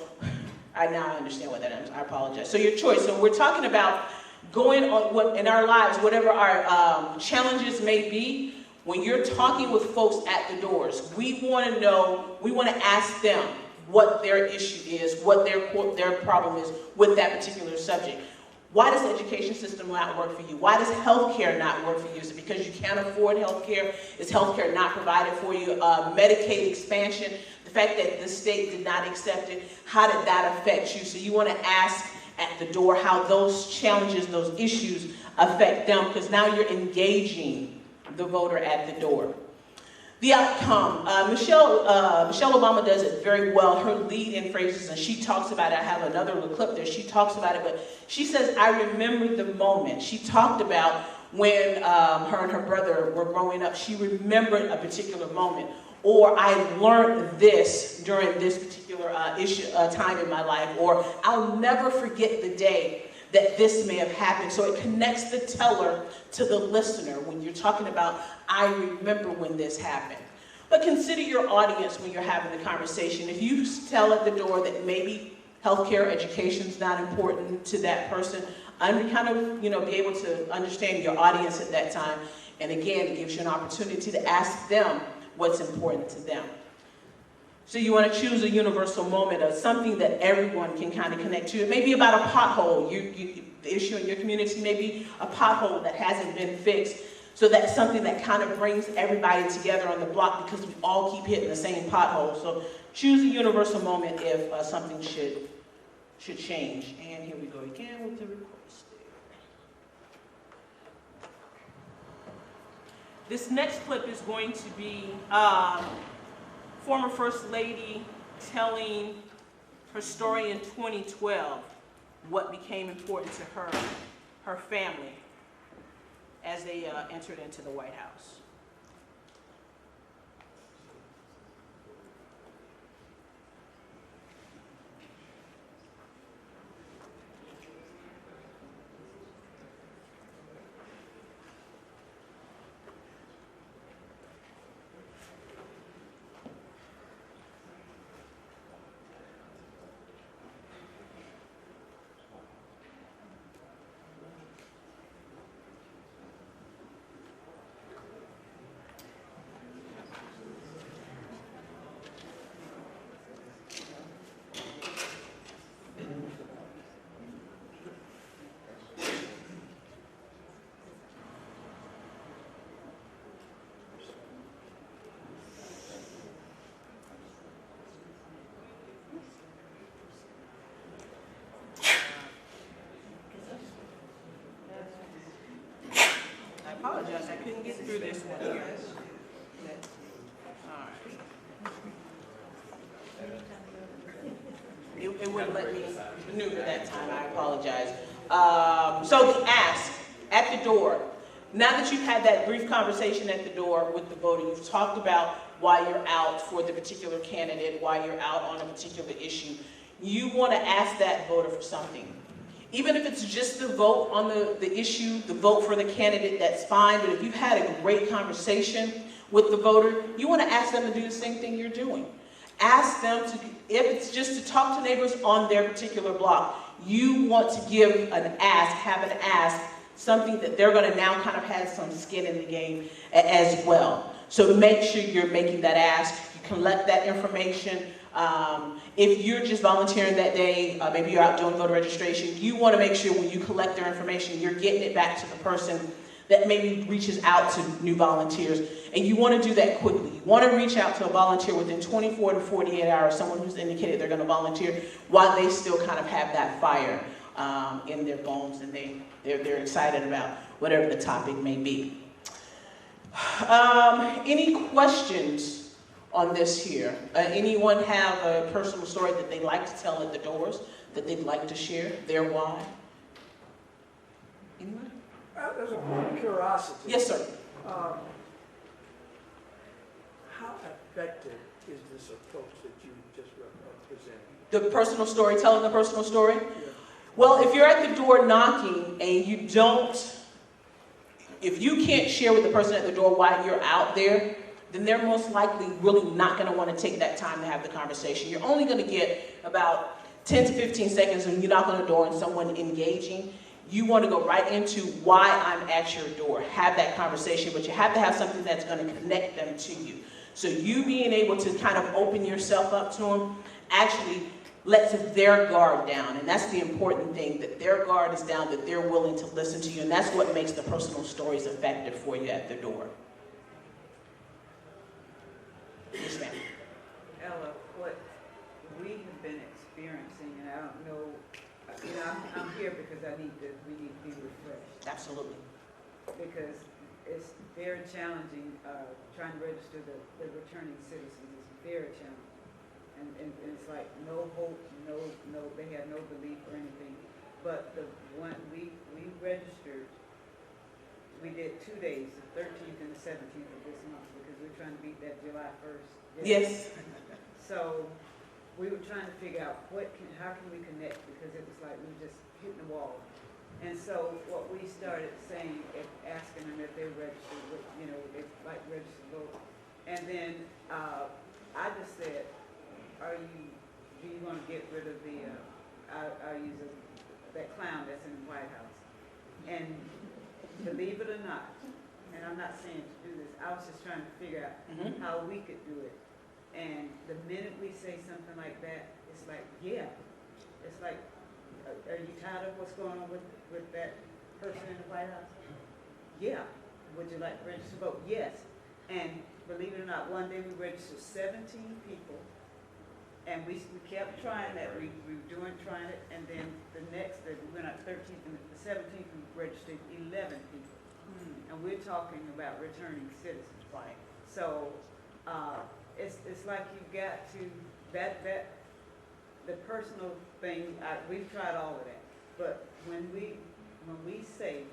now I understand what that is. I apologize. So your choice. So we're talking about going on in our lives, whatever our challenges may be. When you're talking with folks at the doors, we want to know, we want to ask them what their issue is, what their problem is with that particular subject. Why does the education system not work for you? Why does healthcare not work for you? Is it because you can't afford healthcare? Is healthcare not provided for you? Medicaid expansion, the fact that the state did not accept it, how did that affect you? So you want to ask at the door how those challenges, those issues affect them, because now you're engaging the voter at the door. The outcome, Michelle Obama does it very well. Her lead-in phrases, and she talks about it. I have another little clip there. She talks about it, but she says, I remember the moment. She talked about when her and her brother were growing up. She remembered a particular moment. Or I learned this during this particular time in my life. Or I'll never forget the day that this may have happened. So it connects the teller to the listener when you're talking about, I remember when this happened. But consider your audience when you're having the conversation. If you tell at the door that maybe healthcare education is not important to that person, kind of, be able to understand your audience at that time. And again, it gives you an opportunity to ask them what's important to them. So you want to choose a universal moment of something that everyone can kind of connect to. It may be about a pothole. The issue in your community may be a pothole that hasn't been fixed. So that's something that kind of brings everybody together on the block, because we all keep hitting the same pothole. So choose a universal moment if something should change. And here we go again with the request. This next clip is going to be former First Lady telling her story in 2012, what became important to her family, as they entered into the White House. I apologize, I couldn't get through this one here. All right. It wouldn't let me maneuver that time, I apologize. So the ask at the door. Now that you've had that brief conversation at the door with the voter, you've talked about why you're out for the particular candidate, why you're out on a particular issue. You want to ask that voter for something. Even if it's just the vote on the issue, the vote for the candidate, that's fine. But if you've had a great conversation with the voter, you want to ask them to do the same thing you're doing. Ask them to, if it's just to talk to neighbors on their particular block, you want to give an ask, have an ask, something that they're going to now kind of have some skin in the game as well. So make sure you're making that ask. You collect that information. If you're just volunteering that day, maybe you're out doing voter registration, you want to make sure when you collect their information, you're getting it back to the person that maybe reaches out to new volunteers. And you want to do that quickly. You want to reach out to a volunteer within 24 to 48 hours, someone who's indicated they're going to volunteer, while they still kind of have that fire in their bones, and they're excited about whatever the topic may be. Any questions on this here? Anyone have a personal story that they'd like to tell at the doors, that they'd like to share, their why? Anyone? There's a point of curiosity. Yes, sir. How effective is this approach that you just presented? The personal story, telling the personal story? Yeah. Well, if you're at the door knocking and you don't, if you can't share with the person at the door why you're out there, then they're most likely really not going to want to take that time to have the conversation. You're only going to get about 10 to 15 seconds when you knock on the door and someone engaging. You want to go right into why I'm at your door. Have that conversation, but you have to have something that's going to connect them to you. So you being able to kind of open yourself up to them actually lets their guard down. And that's the important thing, that their guard is down, that they're willing to listen to you. And that's what makes the personal stories effective for you at the door. Yes, ma'am. Ella, what we have been experiencing, and I don't know, I'm here because we need to be refreshed. Absolutely. Because it's very challenging, trying to register the returning citizens is very challenging. And it's like no hope, no, they have no belief or anything. But the one we registered, we did 2 days, the 13th and the 17th of this month, because we're trying to beat that July 1st. Yes. So we were trying to figure out how can we connect, because it was like we were just hitting the wall. And so what we started saying, asking them if they're registered, if like registered vote. And then I just said, do you want to get rid of the, I'll use that clown that's in the White House. And believe it or not, and I'm not saying to do this, I was just trying to figure out how we could do it. And the minute we say something like that, it's like, yeah. It's like, are you tired of what's going on with that person in the White House? Yeah. Would you like to register to vote? Yes. And believe it or not, one day we registered 17 people. And we kept trying that. We were trying it. And then the next day, we went out 13th and the 17th, we registered 11 people. And we're talking about returning citizens. Right. So it's like you've got to, the personal thing, we've tried all of that. But when we say,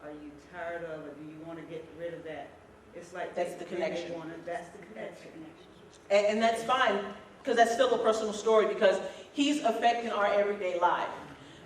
are you tired of it? Do you want to get rid of that? It's like that's the connection. That's the connection. And that's fine, because that's still a personal story, because he's affecting our everyday life.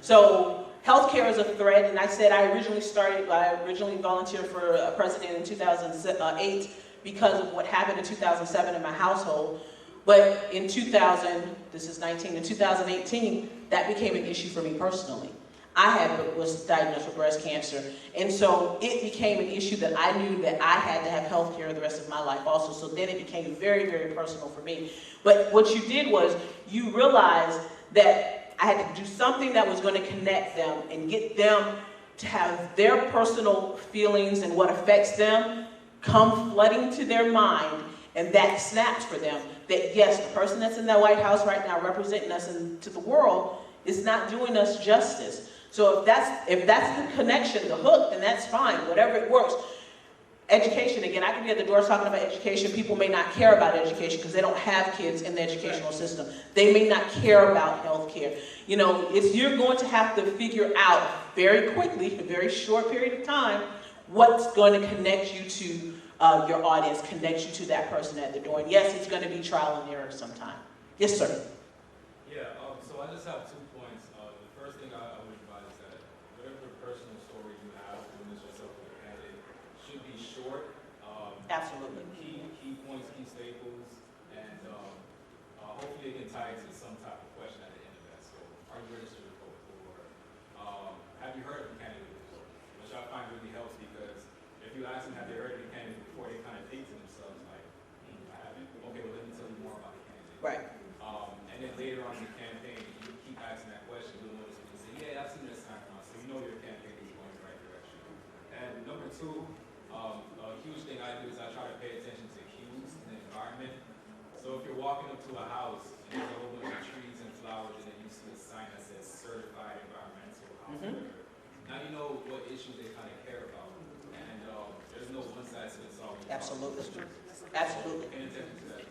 So healthcare is a threat, and I said I originally volunteered for president in 2008 because of what happened in 2007 in my household. But in 2018, that became an issue for me personally. I was diagnosed with breast cancer, and so it became an issue that I knew that I had to have health care the rest of my life also, so then it became very, very personal for me. But what you did was, you realized that I had to do something that was going to connect them and get them to have their personal feelings and what affects them come flooding to their mind, and that snaps for them that yes, the person that's in that White House right now representing us to the world is not doing us justice. So if that's the connection, the hook, then that's fine, whatever it works. Education, again, I can be at the door talking about education. People may not care about education because they don't have kids in the educational system. They may not care about health care. You're going to have to figure out very quickly, a very short period of time, what's going to connect you to your audience, connect you to that person at the door. And yes, it's going to be trial and error sometime. Yes, sir. Yeah, so I just have 2 points. The first thing I would advise is that whatever personal story you have when it's yourself as a candidate should be short. Absolutely. Key points, key staples, and hopefully it can tie into some type of question at the end of that. So, are you registered to vote? Or have you heard of the candidate before? Which I find really helps, because if you ask them have they heard of the candidate before, they kind of think to themselves like, I haven't. Okay, well let me tell you more about the candidate. Right. And then later on in the campaign, you keep asking that question, you'll notice people say, yeah, I've seen this sign around, so you know your campaign is going in the right direction. And number 2, a huge thing I do is I try to pay attention to cues in the environment. So if you're walking up to a house and there's a whole bunch of trees and flowers, and then you see a sign that says certified environmental house maker, now you know what issues they kind of care about. And there's no one size fits all. Absolutely. Absolutely. Pay attention to that.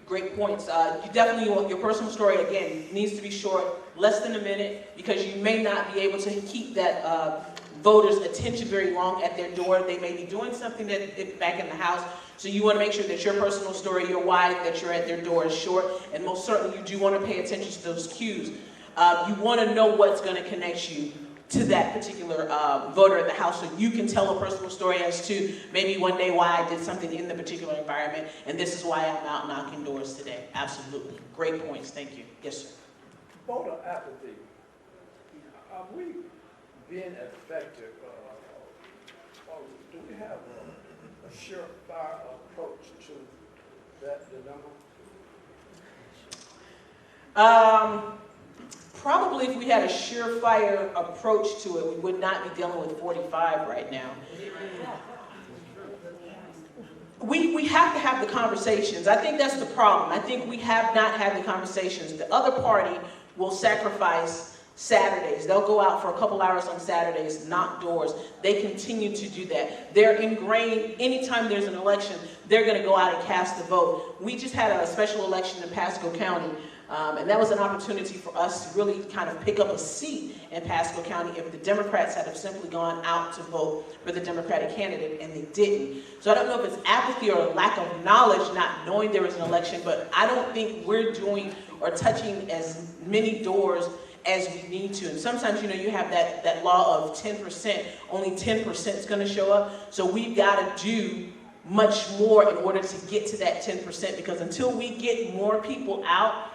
Great points. You definitely want your personal story, again, needs to be short, less than a minute, because you may not be able to keep that voter's attention very long at their door. They may be doing something back in the house, so you want to make sure that your personal story, your why that you're at their door is short, and most certainly you do want to pay attention to those cues. You want to know what's going to connect you to that particular voter at the house, so you can tell a personal story as to maybe one day why I did something in the particular environment, and this is why I'm out knocking doors today. Absolutely. Great points. Thank you. Yes, sir. Voter apathy. Are we being effective? Do we have a surefire approach to that dilemma? Probably if we had a surefire approach to it, we would not be dealing with 45 right now. We have to have the conversations. I think that's the problem. I think we have not had the conversations. The other party will sacrifice Saturdays. They'll go out for a couple hours on Saturdays, knock doors. They continue to do that. They're ingrained. Anytime there's an election, they're going to go out and cast a vote. We just had a special election in Pasco County, and that was an opportunity for us to really kind of pick up a seat in Pasco County if the Democrats had have simply gone out to vote for the Democratic candidate, and they didn't. So I don't know if it's apathy or lack of knowledge, not knowing there was an election, but I don't think we're doing or touching as many doors as we need to. And sometimes, you know, you have that law of 10%, only 10% is going to show up. So we've got to do much more in order to get to that 10%, because until we get more people out,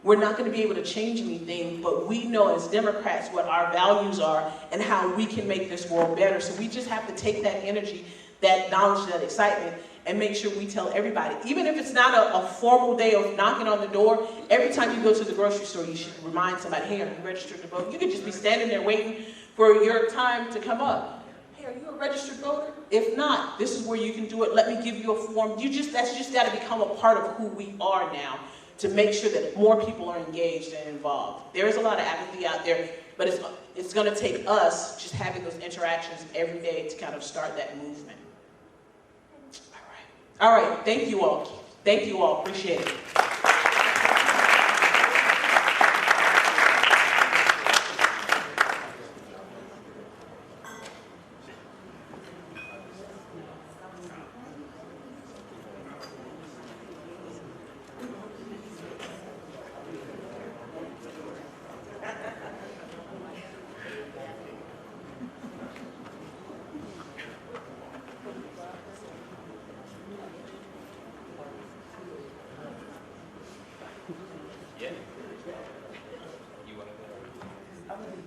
we're not going to be able to change anything. But we know as Democrats what our values are and how we can make this world better. So we just have to take that energy, that knowledge, that excitement, and make sure we tell everybody. Even if it's not a formal day of knocking on the door, every time you go to the grocery store, you should remind somebody, hey, are you registered to vote? You could just be standing there waiting for your time to come up. Hey, are you a registered voter? If not, this is where you can do it. Let me give you a form. That's just got to become a part of who we are now, to make sure that more people are engaged and involved. There is a lot of apathy out there, but it's going to take us just having those interactions every day to kind of start that movement. All right, thank you all. Thank you all, appreciate it.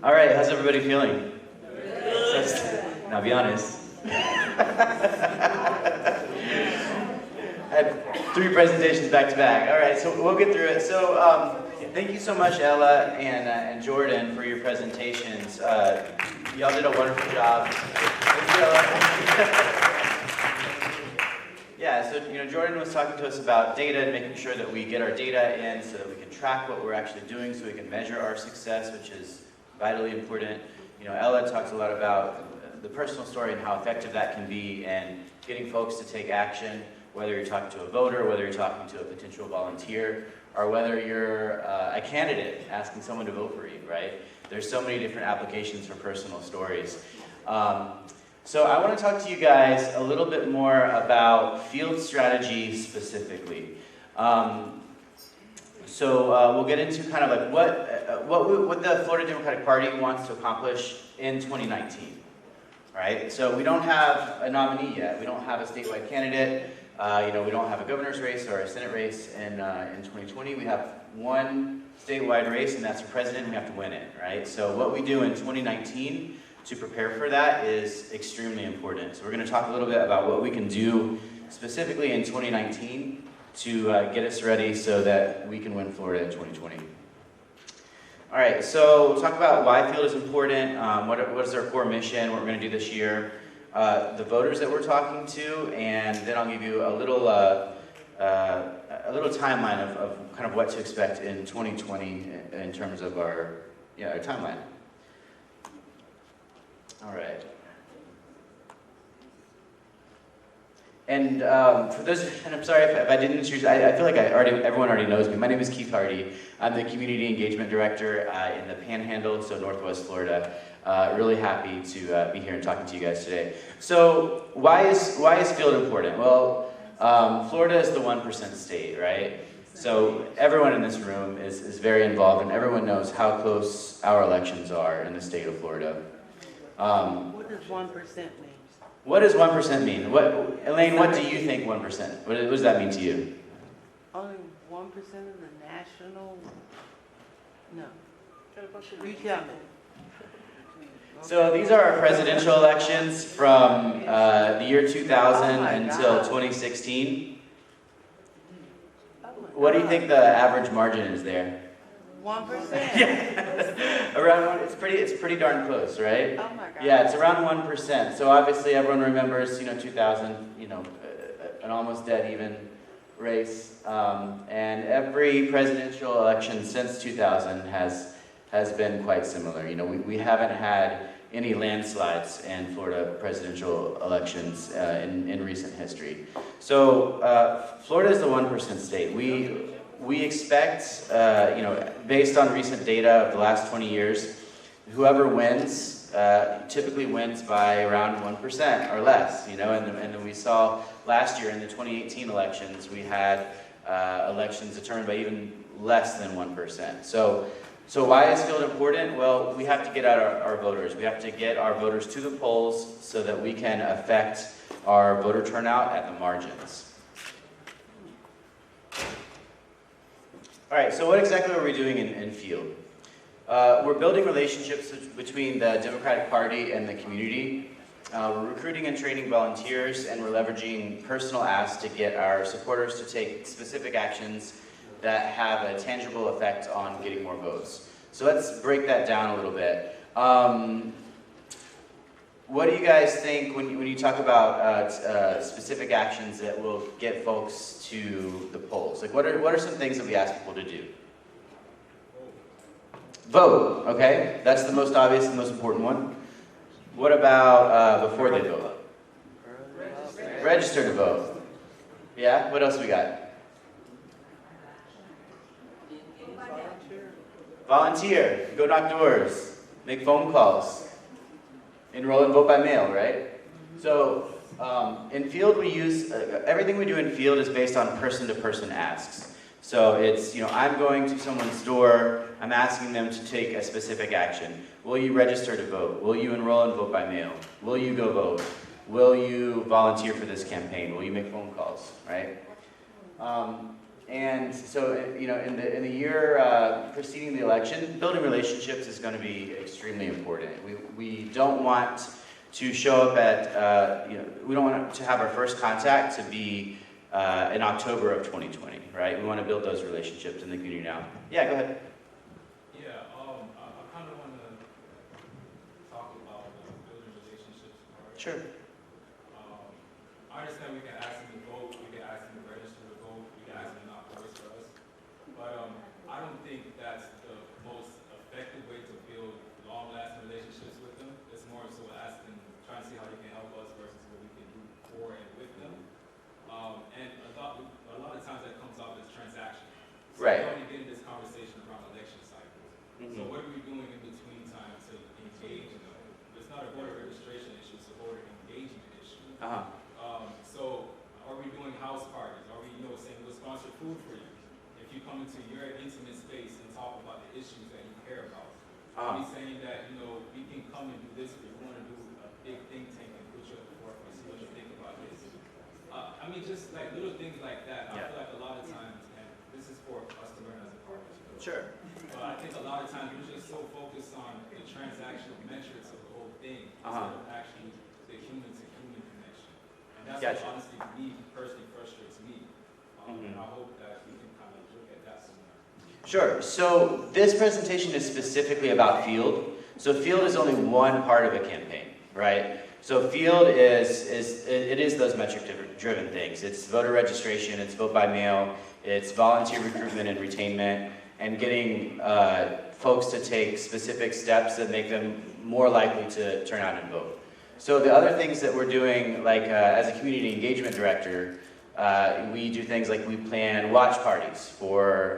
All right, how's everybody feeling? Now be honest. I had 3 presentations back to back. All right, so we'll get through it. So thank you so much, Ella and Jordan, for your presentations. Y'all did a wonderful job. Thank you, Ella. Yeah, so Jordan was talking to us about data and making sure that we get our data in so that we can track what we're actually doing, so we can measure our success, which is vitally important. Ella talks a lot about the personal story and how effective that can be, and getting folks to take action, whether you're talking to a voter, whether you're talking to a potential volunteer, or whether you're a candidate asking someone to vote for you, right? There's so many different applications for personal stories. So I want to talk to you guys a little bit more about field strategy specifically. So we'll get into kind of like what the Florida Democratic Party wants to accomplish in 2019. All right, so we don't have a nominee yet. We don't have a statewide candidate. We don't have a governor's race or a Senate race in 2020. We have one statewide race, and that's for president, and we have to win it, right? So what we do in 2019 to prepare for that is extremely important. So we're going to talk a little bit about what we can do specifically in 2019 to get us ready so that we can win Florida in 2020. All right, so we'll talk about why field is important, what is our core mission, what we're going to do this year, the voters that we're talking to, and then I'll give you a little timeline of kind of what to expect in 2020 in terms of our timeline. All right. And for those, and I'm sorry if I didn't introduce, I feel like everyone already knows me. My name is Keith Hardy. I'm the Community Engagement Director in the Panhandle, so Northwest Florida. Really happy to be here and talking to you guys today. So why is field important? Well, Florida is the 1% state, right? So everyone in this room is very involved, and everyone knows how close our elections are in the state of Florida. What does 1% mean? What does 1% mean? Elaine, what do you think 1%? What does that mean to you? Only 1% of the national? No. You tell me. So these are our presidential elections from the year 2000 until 2016. What do you think the average margin is there? 1%? Yeah, around one. It's pretty darn close, right? Oh my God. Yeah, it's around 1%. So obviously everyone remembers, 2000, an almost dead even race. And every presidential election since 2000 has been quite similar. We haven't had any landslides in Florida presidential elections in recent history. So Florida is the 1% state. We expect, based on recent data of the last 20 years, whoever wins typically wins by around 1% or less, and then we saw last year in the 2018 elections, we had elections determined by even less than 1%. So why is field important? Well, we have to get out our voters. We have to get our voters to the polls so that we can affect our voter turnout at the margins. All right, so what exactly are we doing in field? We're building relationships between the Democratic Party and the community. We're recruiting and training volunteers, and we're leveraging personal asks to get our supporters to take specific actions that have a tangible effect on getting more votes. So let's break that down a little bit. What do you guys think when you talk about specific actions that will get folks to the polls? Like what are some things that we ask people to do? Vote, okay? That's the most obvious and most important one. What about before they vote? Register to vote. Yeah, what else we got? Volunteer, go knock doors, make phone calls, enroll and vote by mail, right? So in field we use, everything we do in field is based on person-to-person asks. So it's, I'm going to someone's door, I'm asking them to take a specific action. Will you register to vote? Will you enroll and vote by mail? Will you go vote? Will you volunteer for this campaign? Will you make phone calls, right? And so, in the year preceding the election, building relationships is going to be extremely important. We don't want to show up at, we don't want to have our first contact to be in October of 2020, right? We want to build those relationships in the community now. Yeah, go ahead. Yeah, I kind of want to talk about building relationships. Sure. I understand we can ask them to vote, we can ask them to register to vote, we can ask them to knock doors for us, but I don't think that's the most effective way to build long-lasting relationships with them. It's more so asking, trying to see how they can help us versus what we can do for and with them. And a lot of times that comes off as transaction. So right. We only get in this conversation around election cycles. So what are we doing in between time to engage in them? It's not a voter registration issue, it's a voter engagement issue. So are we doing house parties? Are we, saying we'll sponsor food for you? If you come into your intimate space and talk about the issues that you care about. Are we saying that, we can come and do this for you? We want to do a big think tank and put you at the forefront, see what you think about this. Just like little things like that. I feel like a lot of times, and this is for us to learn as a partner. Sure. But I think a lot of times we're just so focused on the transactional metrics of the whole thing instead of actually the human-to-human connection. And that's what honestly, me personally frustrates me. And I hope that we can kind of look at that somewhere. Sure. So this presentation is specifically about field. So field is only one part of a campaign, right? So field is those metric-driven things. It's voter registration, it's vote by mail, it's volunteer recruitment and retainment, and getting folks to take specific steps that make them more likely to turn out and vote. So the other things that we're doing, like as a community engagement director, we do things like we plan watch parties for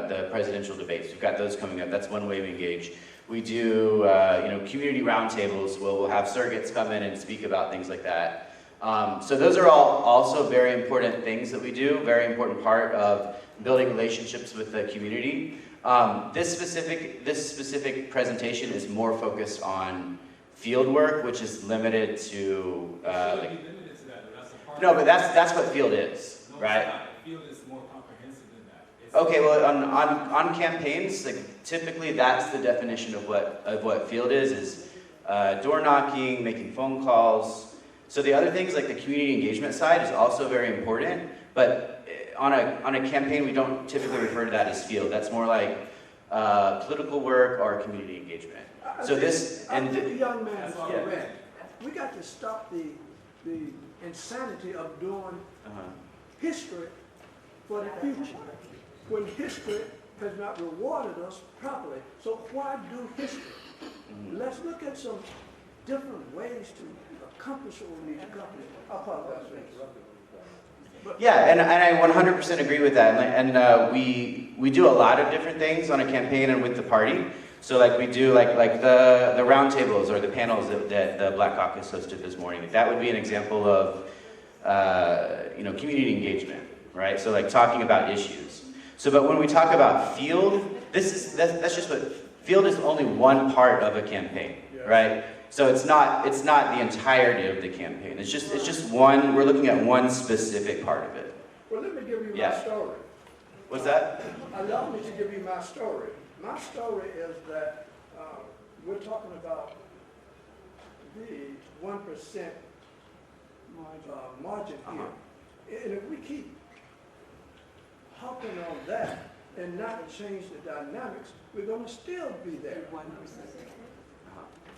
the presidential debates. We've got those coming up. That's one way we engage. We do, community roundtables where we'll have surrogates come in and speak about things like that. So those are all also very important things that we do, very important part of building relationships with the community. This specific presentation is more focused on field work, which is limited to, no, but that's what field is, right? Field is more comprehensive than that. Okay, well, on campaigns, typically that's the definition of what field is door knocking, making phone calls. So the other things like the community engagement side is also very important, but on a campaign we don't typically refer to that as field. That's more like political work or community engagement. So this, I and think the young man is Yeah. correct. We got to stop the insanity of doing history for the future, when history has not rewarded us properly. So why do history? Let's look at some different ways to accomplish what we need to accomplish. I apologize for interrupting. Yeah, and I 100% agree with that. And we do a lot of different things on a campaign and with the party. So like we do like the roundtables or the panels that the Black Caucus hosted this morning. That would be an example of community engagement, right? So like talking about issues. So but when we talk about field, that's just what field is only one part of a campaign, right? So it's not the entirety of the campaign. It's just one. We're looking at one specific part of it. Well, let me give you my story. What's that? Allow me to give you my story. My story is that we're talking about the 1% margin here. And if we keep hopping on that and not change the dynamics, we're going to still be there. 1%.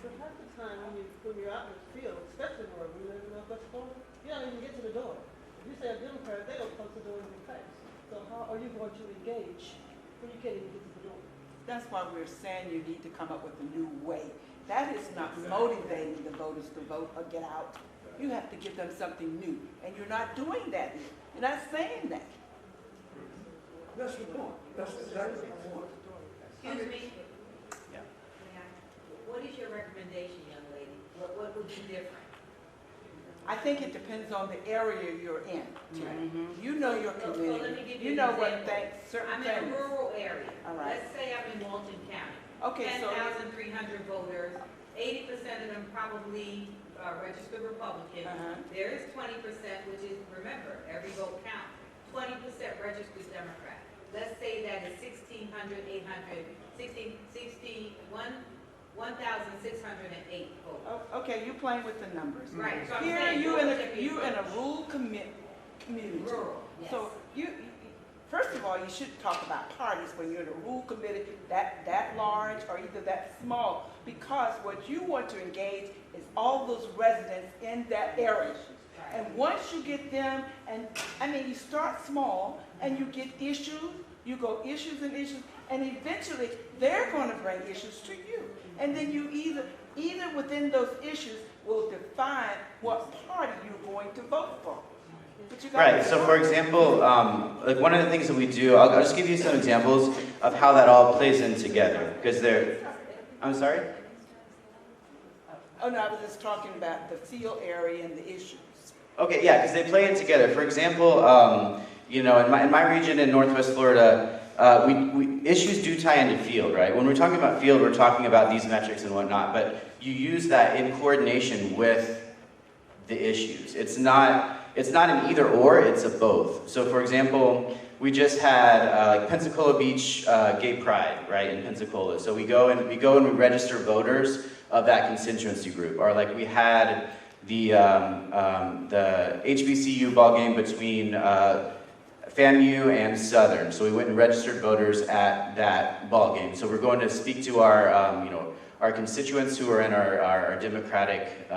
But half the time when you're out in the field, especially where we live in Northwest Florida, you don't even get to the door. If you say a Democrat, they don't close the door in your face. So how are you going to engage when you can't even get to the door? That's why we're saying you need to come up with a new way. That is not motivating the voters to vote or get out. You have to give them something new. And you're not doing that. You're not saying that. That's the point. That's exactly the point. Excuse me? Yeah. What is your recommendation, young lady? What would be different? I think it depends on the area you're in. You know your community. So let me give you you know an what example. certain I'm things. in a rural area. All right. Let's say I'm in Walton County. Okay, so 10,300 voters. 80% of them probably registered Republican. There is 20%, which is, remember, every vote counts. 20% registered Democrat. Let's say that is 1,608 votes. okay, you're playing with the numbers. Right. So I'm Here saying, you in a rural community. Rural, yes. So you first of all, you shouldn't talk about parties when you're in a rural community that large or either that small, because what you want to engage is all those residents in that area. And once you get them, and I mean, you start small and you get issues, you go issues and issues, and eventually they're going to bring issues to you. And then you either within those issues will define what party you're going to vote for. Right, so for example, like one of the things that we do, I'll just give you some examples of how that all plays in together, because I'm sorry? Oh no, I was just talking about the field area and the issues. Okay, yeah, because they play in together. For example, in my region in Northwest Florida, issues do tie into field, right? When we're talking about field, we're talking about these metrics and whatnot, but you use that in coordination with the issues. It's not an either or, it's a both. So for example, we just had Pensacola Beach Gay Pride, right, in Pensacola. So we go and we register voters of that constituency group. Or like we had the HBCU ball game between FAMU and Southern. So we went and registered voters at that ball game. So we're going to speak to our constituents who are in our Democratic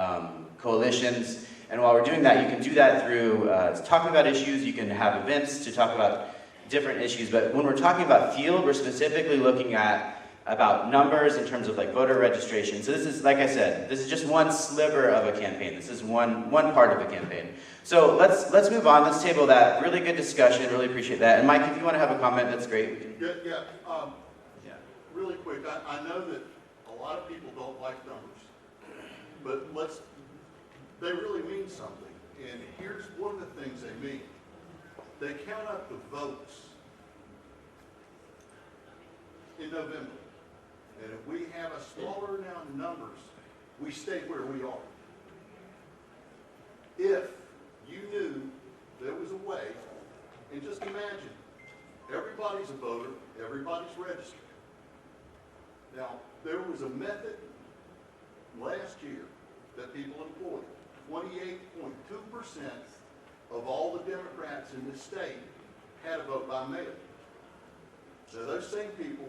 coalitions. And while we're doing that, you can do that through talking about issues. You can have events to talk about different issues. But when we're talking about field, we're specifically looking at about numbers in terms of like voter registration. So this is, like I said, this is just one sliver of a campaign. This is one part of a campaign. So let's move on. Let's table that. Really good discussion. Really appreciate that. And Mike, if you want to have a comment, that's great. Yeah. Really quick, I know that a lot of people don't like numbers, but they really mean something. And here's one of the things they mean. They count up the votes in November. And if we have a smaller amount of numbers, we stay where we are. If you knew there was a way, and just imagine, everybody's a voter, everybody's registered. Now, there was a method last year that people employed. 28.2% of all the Democrats in this state had a vote by mail. So those same people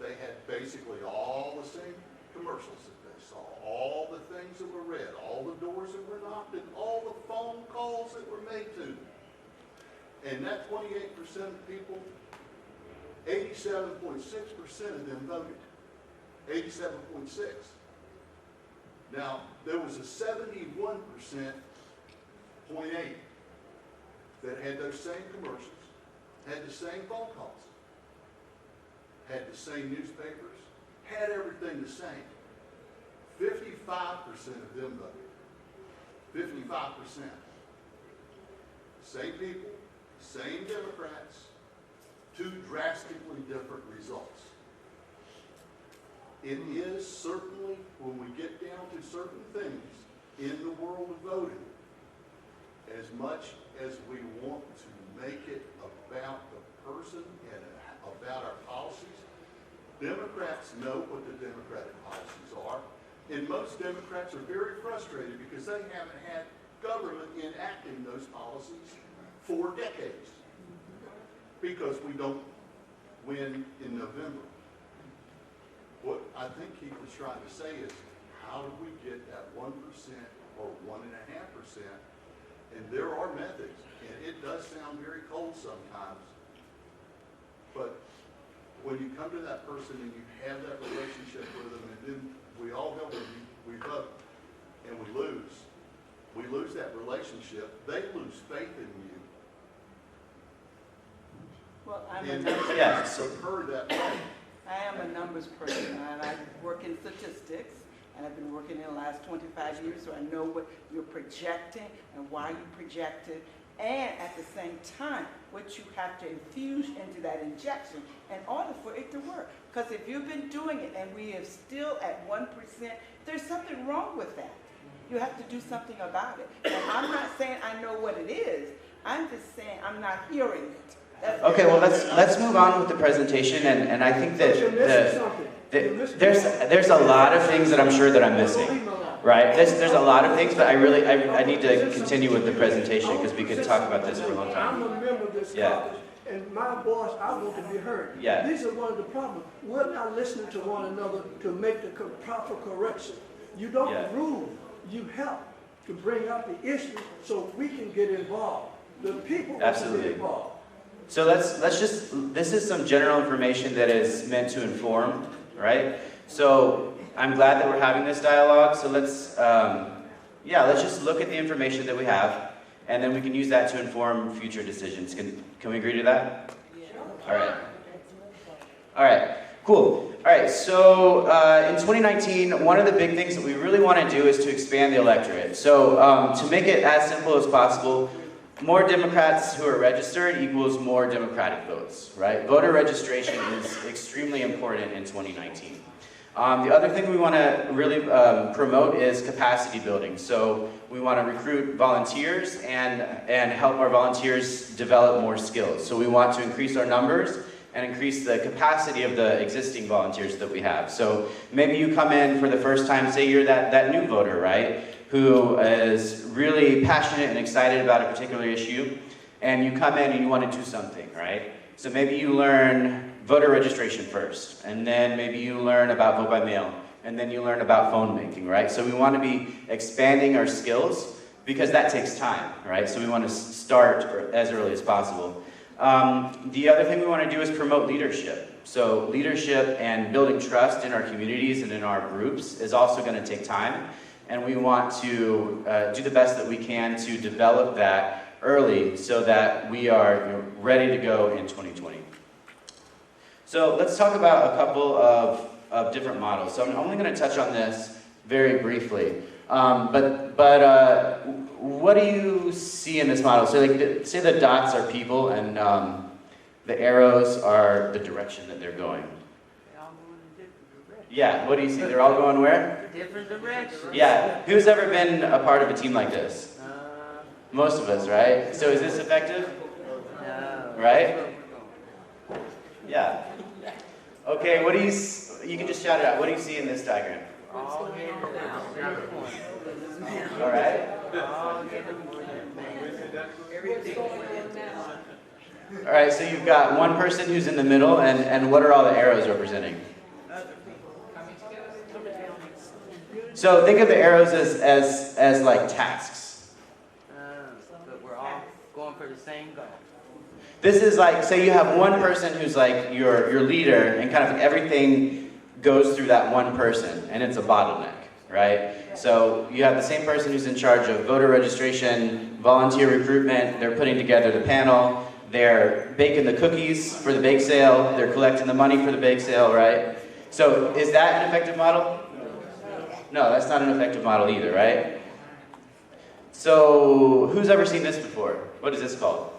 They had basically all the same commercials that they saw, all the things that were read, all the doors that were knocked, and all the phone calls that were made to them. And that 28% of people, 87.6% of them voted. 87.6. Now, there was a 71.8 that had those same commercials, had the same phone calls, had the same newspapers, had everything the same. 55% of them voted. 55%. Same people, same Democrats, two drastically different results. It is certainly, when we get down to certain things in the world of voting, as much as we want to make it about the person and about our policies, Democrats know what the Democratic policies are, and most Democrats are very frustrated because they haven't had government enacting those policies for decades, because we don't win in November. What I think he was trying to say is, how do we get that 1% or 1.5%? And there are methods, and it does sound very cold sometimes, but when you come to that person and you have that relationship with them, and then we all know when we vote and we lose that relationship, they lose faith in you. Well, I'm And a I've heard that way. I am a numbers person, and I work in statistics, and I've been working in the last 25 years, so I know what you're projecting and why you project it, and at the same time, what you have to infuse into that injection in order for it to work. Because if you've been doing it and we are still at 1%, there's something wrong with that. You have to do something about it. And I'm not saying I know what it is, I'm just saying I'm not hearing it. Okay, well, let's move on with the presentation, and I think that there's a lot of things that I'm sure that I'm missing, right? There's a lot of things, but I need to continue with the presentation because we could talk about this for a long time. I'm a member of this caucus, and my voice, I want to be heard. Yeah. These are one of the problems. We're not listening to one another to make the proper correction. You don't rule, you help to bring up the issue so we can get involved. The people want to get involved. So this is some general information that is meant to inform, right? So I'm glad that we're having this dialogue. So let's just look at the information that we have, and then we can use that to inform future decisions. Can we agree to that? Yeah. All right, cool. All right, so in 2019, one of the big things that we really want to do is to expand the electorate. So to make it as simple as possible, more Democrats who are registered equals more Democratic votes, right? Voter registration is extremely important in 2019. The other thing we want to really promote is capacity building. So we want to recruit volunteers and help our volunteers develop more skills. So we want to increase our numbers and increase the capacity of the existing volunteers that we have. So maybe you come in for the first time, say you're that new voter, right? Who is really passionate and excited about a particular issue, and you come in and you want to do something, right? So maybe you learn voter registration first, and then maybe you learn about vote by mail, and then you learn about phone banking, right? So we want to be expanding our skills because that takes time, right? So we want to start as early as possible. The other thing we want to do is promote leadership. So leadership and building trust in our communities and in our groups is also going to take time. And we want to do the best that we can to develop that early so that we are ready to go in 2020. So let's talk about a couple of different models. So I'm only going to touch on this very briefly. But what do you see in this model? So like, say the dots are people and the arrows are the direction that they're going. Yeah, what do you see? They're all going where? Different directions. Yeah, who's ever been a part of a team like this? Most of us, right? So is this effective? No. Right? Yeah. Okay, what do you can just shout it out. What do you see in this diagram? All right. All right, so you've got one person who's in the middle, and what are all the arrows representing? So think of the arrows as like tasks. But we're all going for the same goal. This is like, say you have one person who's like your leader, and kind of everything goes through that one person, and it's a bottleneck, right? So you have the same person who's in charge of voter registration, volunteer recruitment, they're putting together the panel, they're baking the cookies for the bake sale, they're collecting the money for the bake sale, right? So is that an effective model? No, that's not an effective model either, right? So who's ever seen this before? What is this called?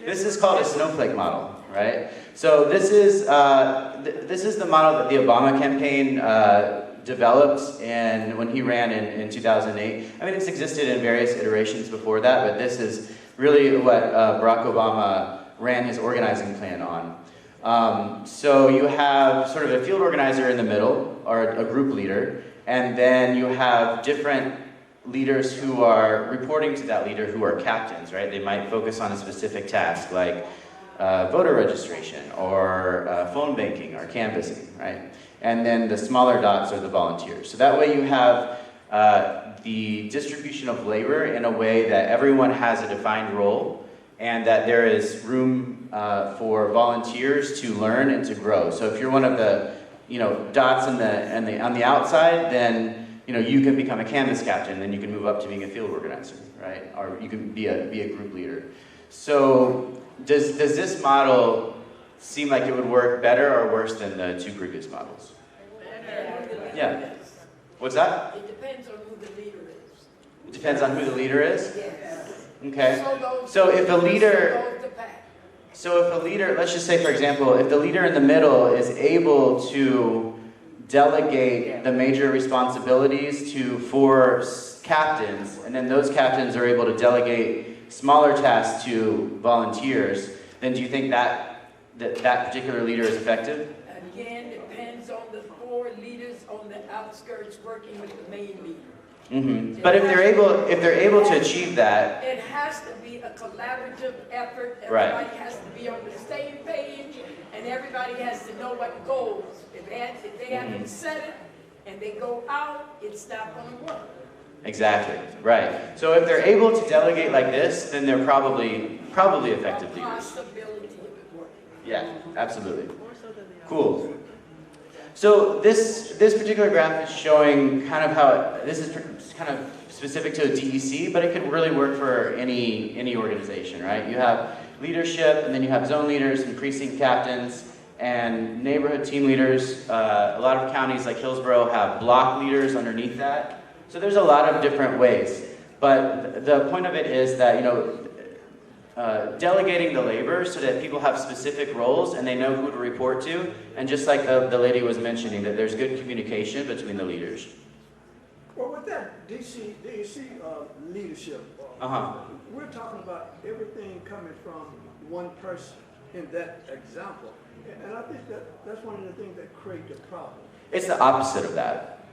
This is called a snowflake model, right? So this is the model that the Obama campaign developed when he ran in 2008. I mean, it's existed in various iterations before that, but this is really what Barack Obama ran his organizing plan on. So you have sort of a field organizer in the middle, or a group leader, and then you have different leaders who are reporting to that leader who are captains, right? They might focus on a specific task like voter registration or phone banking or canvassing, right? And then the smaller dots are the volunteers. So that way you have the distribution of labor in a way that everyone has a defined role and that there is room for volunteers to learn and to grow. So if you're one of the dots on the outside, then you can become a canvas captain, then you can move up to being a field organizer, right? Or you can be a group leader. So does this model seem like it would work better or worse than the two previous models? Yeah. What's that? It depends on who the leader is. It depends on who the leader is? Yes. Okay. So if a leader, let's just say for example, if the leader in the middle is able to delegate the major responsibilities to 4 captains, and then those captains are able to delegate smaller tasks to volunteers, then do you think that particular leader is effective? Again, depends on the 4 leaders on the outskirts working with the main leader. Mm-hmm. But if they're able to achieve that, it has to be a collaborative effort. Right. Everybody has to be on the same page, and everybody has to know what goals. If they haven't set it and they go out, it's not going to work. Exactly, right. So if they're able to delegate like this, then they're probably effective leaders. Possibility of it working. Yeah, absolutely. Cool. So this particular graph is showing kind of how this is kind of specific to a DEC, but it could really work for any organization, right? You have leadership, and then you have zone leaders and precinct captains and neighborhood team leaders. A lot of counties like Hillsborough have block leaders underneath that. So there's a lot of different ways. But the point of it is that, delegating the labor so that people have specific roles and they know who to report to. And just like the lady was mentioning, that there's good communication between the leaders. Well, with that DEC leadership, we're talking about everything coming from one person in that example. And I think that's one of the things that create the problem. It's the opposite of that.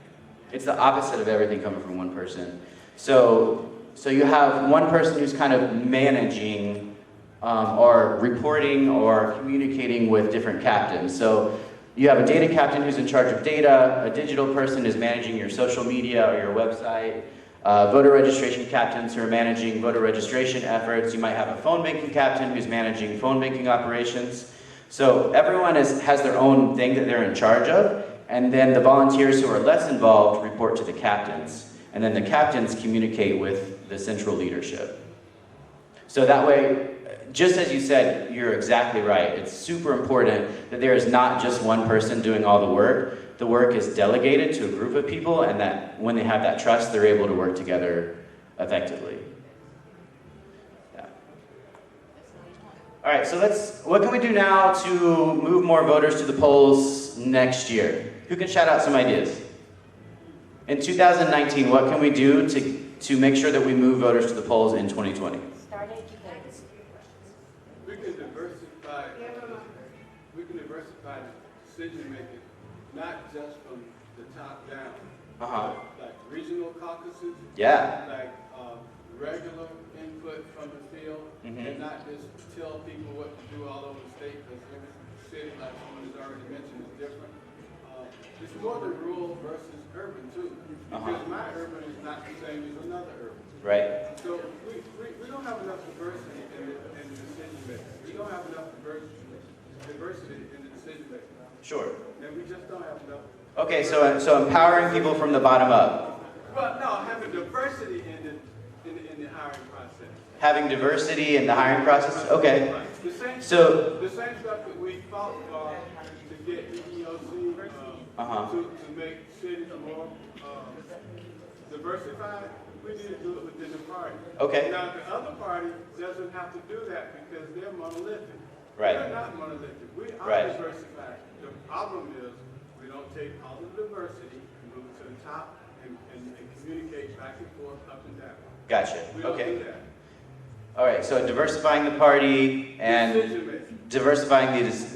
It's the opposite of everything coming from one person. So you have one person who's kind of managing or reporting or communicating with different captains. So you have a data captain who's in charge of data, a digital person is managing your social media or your website, voter registration captains who are managing voter registration efforts. You might have a phone banking captain who's managing phone banking operations. So everyone has their own thing that they're in charge of, and then the volunteers who are less involved report to the captains, and then the captains communicate with the central leadership. So that way, just as you said, you're exactly right. It's super important that there is not just one person doing all the work. The work is delegated to a group of people, and that when they have that trust, they're able to work together effectively. Yeah. All right, so what can we do now to move more voters to the polls next year? Who can shout out some ideas? In 2019, what can we do to make sure that we move voters to the polls in 2020? Start educating. We can diversify decision making, not just from the top down. Like regional caucuses. Yeah. Like regular input from the field, and not just tell people what to do all over the state, because every city, like someone has already mentioned, is different. it's more the rural versus urban too. Because my urban is not the same as another urban. Right. So we don't have enough diversity in the decision making. We don't have enough diversity in the decision making. Sure. And we just don't have enough. Okay, so empowering people from the bottom up. Well, no, having diversity in the hiring process. Having diversity in the hiring process? Okay. The same stuff that we fought to get EEOC to make cities more diversified, we need to do it within the party. Okay. Now, the other party doesn't have to do that because they're monolithic. Right. We're not monolithic. We are Right. diversified. The problem is we don't take all of the diversity and move it to the top and communicate back and forth, up and down. Gotcha. We don't Okay. do that. All right, so diversifying the party and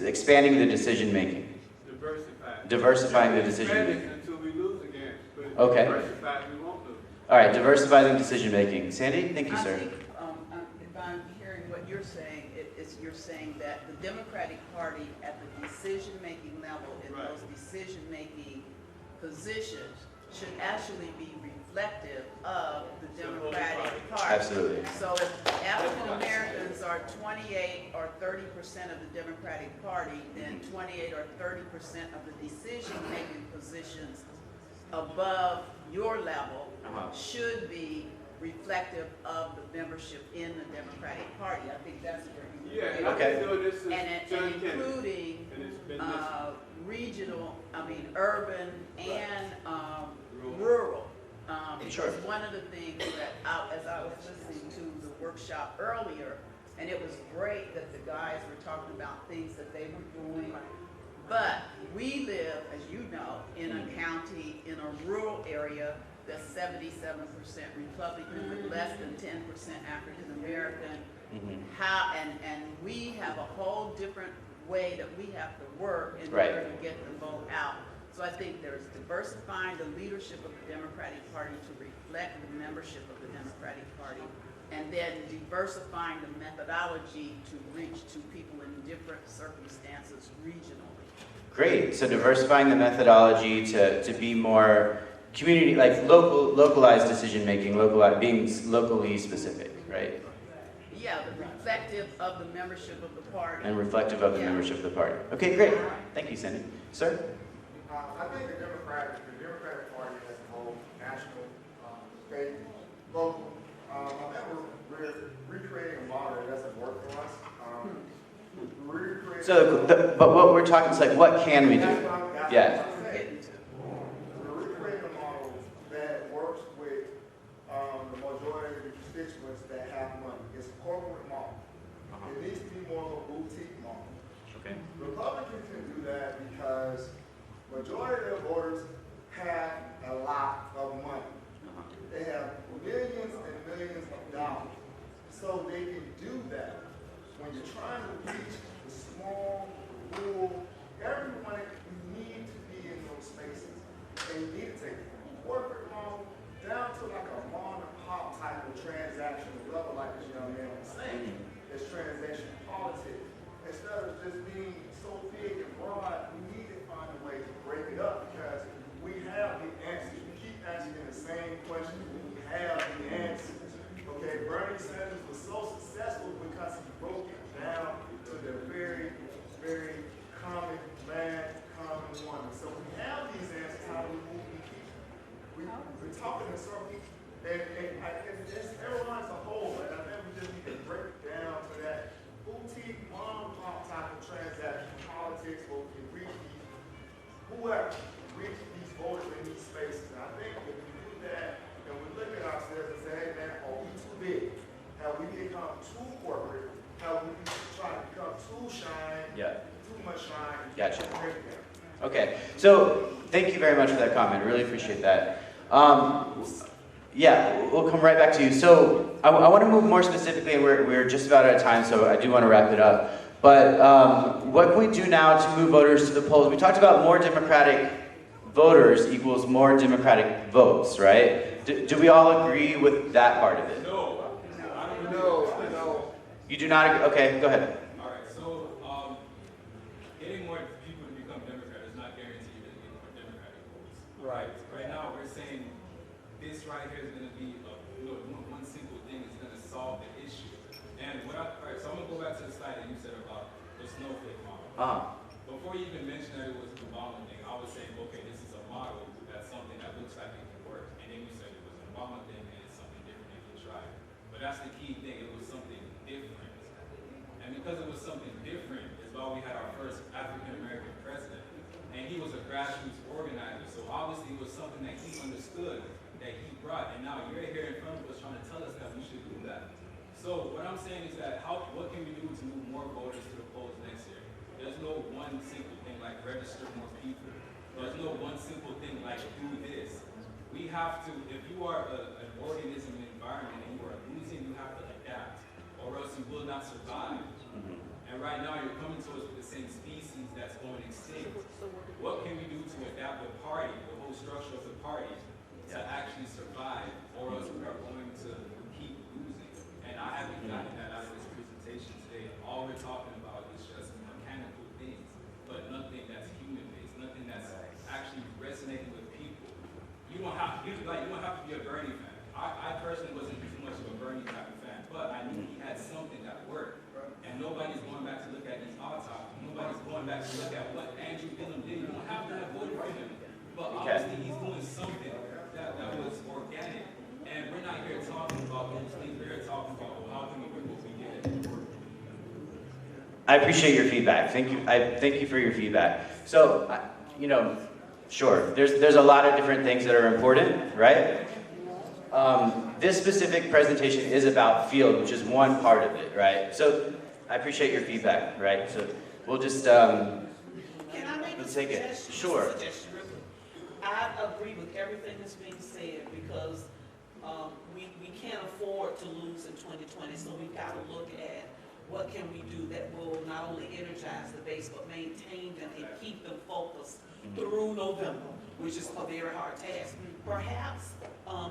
expanding the decision making. Diversifying the decision making. Until we lose again. But if Okay. diversified, we won't lose. All right, diversifying the decision making. Sandy, thank you, sir. I think, if I'm hearing what you're saying, you're saying that the Democratic Party at the decision-making level in those decision-making positions should actually be reflective of the Democratic Party. Absolutely. So if African Americans are 28 or 30% of the Democratic Party, then 28 or 30% of the decision-making positions above your level should be reflective of the membership in the Democratic Party. I think that's where you and including regional, urban and rural. Because one of the things that as I was listening to the workshop earlier, and it was great that the guys were talking about things that they were doing. But we live, as you know, in a county, in a rural area that's 77% Republican with less than 10% African American. And we have a whole different way that we have to work in order to get the vote out. So I think there's diversifying the leadership of the Democratic Party to reflect the membership of the Democratic Party, and then diversifying the methodology to reach to people in different circumstances regionally. Great. So diversifying the methodology to be more community, like localized decision making, being locally specific, right? Yeah, the reflective of the membership of the party. And reflective of the membership of the party. Okay, great. Thank you, Cindy. Sir? I think the Democratic Party as a whole, national, state, local, I think we're recreating a model that doesn't work for us. But what we're talking is like, what can we do? Yeah. We're recreating a model that works with the majority of the constituents that have money. It's a corporate model. It needs to be more of a boutique model. Okay. Republicans can do that because majority of their voters have a lot of money. They have millions and millions of dollars. So they can do that. When you're trying to reach the small, rural, everyone, you need to be in those spaces. And you need to take it from a corporate model down to like a mom and pop type of transaction level, like this young man was saying. It's transaction politics. Instead of just being so big and broad, we need to find a way to break it up because we have the answers. We keep asking the same questions. We have the answers. Okay, Bernie Sanders was so successful because he broke it down to the very, very common man, common woman. So we have these answers. How do we move and keep? We're talking in circles, and it's everyone as a whole. And I think we just need to break it down to that boutique, mom-and-pop type of transaction politics where we can reach these voters in these spaces. And I think if we do that, and we look at ourselves and say, hey man, are we too big? Have we become too corporate? Have we tried to become too too much shine? Gotcha. Okay, so thank you very much for that comment. Really appreciate that. Yeah, we'll come right back to you. So I want to move more specifically, and we're just about out of time, so I do want to wrap it up. But what can we do now to move voters to the polls? We talked about more Democratic voters equals more Democratic votes, right? Do we all agree with that part of it? No. No. You do not agree? Okay, go ahead. All right, so getting more people to become Democrat is not guaranteed that Right. Right now, we're saying this right here is going to be one simple thing is going to solve the issue. And all right, so I'm going to go back to the slide that you said about the snowflake model. Before you even mentioned that it was an Obama thing, I was saying, okay, this is a model that's something that looks like it can work. And then you said it was an Obama thing and it's something different that you tried. But that's the key thing, it was something different. And because it was something different is why we had our first African-American president. And he was a grassroots organizer, so obviously it was something that he understood, that he brought. And now you're here in front of us trying to tell us that we should do that. So what I'm saying is that what can we do to move more voters to the polls next year? There's no one simple thing like register more people. There's no one simple thing like do this. We have to, if you are an organism and environment and you are losing, you have to adapt, or else you will not survive. And right now you're coming to us with the same species that's going extinct. What can we do to adapt the party, the whole structure of the party, to actually survive, or else we are going to keep losing? And I haven't gotten that out of this presentation today. All we're talking about is just mechanical things, but nothing that's human-based, nothing that's actually resonating with people. You don't have to be a Bernie fan. I personally wasn't too much of a Bernie type of fan, but I knew he had something that worked. And nobody's going back to look at his autopsy. Nobody's going back to look at what Andrew Gillum did. You don't have to have voted for him. But obviously he's doing something that was organic. And we're not here talking about those things. We're here talking about, well, how can we do what we get? I appreciate your feedback. Thank you. Thank you for your feedback. So, sure, there's a lot of different things that are important, right? This specific presentation is about field, which is one part of it, right? So, I appreciate your feedback, right? So, we'll just Can I make a take it. suggestion? Sure. I agree with everything that's being said because we can't afford to lose in 2020, so we've got to look at what can we do that will not only energize the base, but maintain them and keep them focused through November, which is a very hard task. Perhaps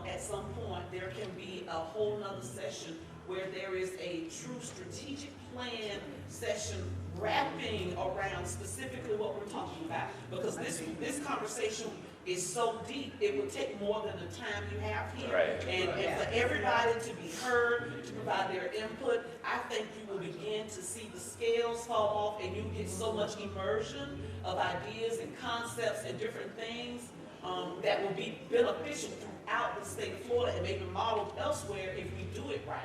at some point there can be a whole nother session where there is a true strategic plan session wrapping around specifically what we're talking about. Because this conversation is so deep, it would take more than the time you have here. Right. And for everybody to be heard, to provide their input, I think you will begin to see the scales fall off and you get so much immersion of ideas and concepts and different things that will be beneficial throughout the state of Florida and maybe modeled elsewhere if we do it right.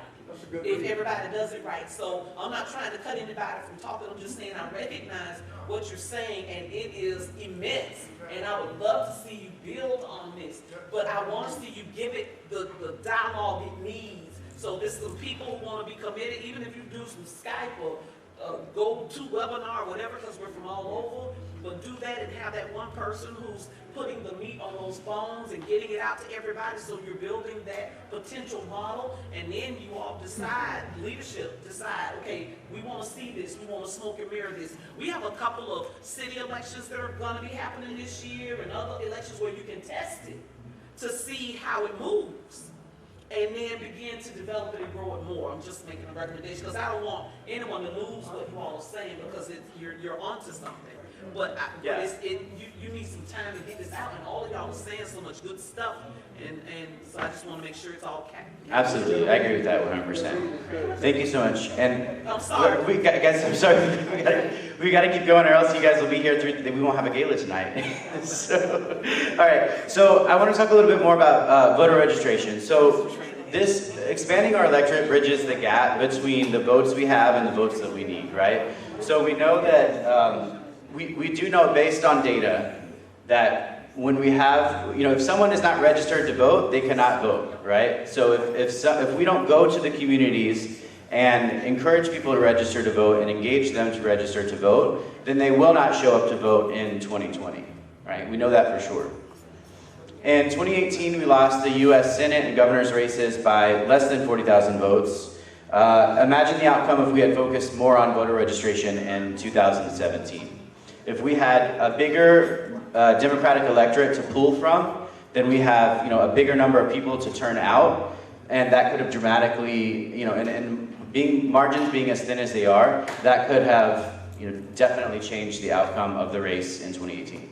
If everybody does it right. So I'm not trying to cut anybody from talking, I'm just saying I recognize what you're saying and it is immense. And I would love to see you build on this, but I want to see you give it the dialogue it needs. So there's some people who want to be committed, even if you do some Skype or go to webinar or whatever, because we're from all over, but do that and have that one person who's putting the meat on those bones and getting it out to everybody, so you're building that potential model, and then you all decide, leadership decide, okay, we want to see this, we want to smoke and mirror this. We have a couple of city elections that are going to be happening this year and other elections where you can test it to see how it moves. And then begin to develop it and grow it more. I'm just making a recommendation because I don't want anyone to lose what you all are saying because you're onto something. But you need some time to get this out, and all of y'all are saying so much good stuff, and so I just want to make sure it's all captured. Absolutely, I agree with that 100%. Thank you so much. And I'm sorry. Guys, I'm sorry. We got to keep going, or else you guys will be here we won't have a gala tonight. So, all right. So I want to talk a little bit more about voter registration. So this expanding our electorate bridges the gap between the votes we have and the votes that we need, right? So we know that we do know based on data that when we have, if someone is not registered to vote, they cannot vote, right? So if we don't go to the communities and encourage people to register to vote and engage them to register to vote, then they will not show up to vote in 2020, right? We know that for sure. In 2018, we lost the U.S. Senate and governor's races by less than 40,000 votes. Imagine the outcome if we had focused more on voter registration in 2017. If we had a bigger Democratic electorate to pull from, then we have a bigger number of people to turn out, and that could have dramatically, and margins being as thin as they are, that could have definitely changed the outcome of the race in 2018.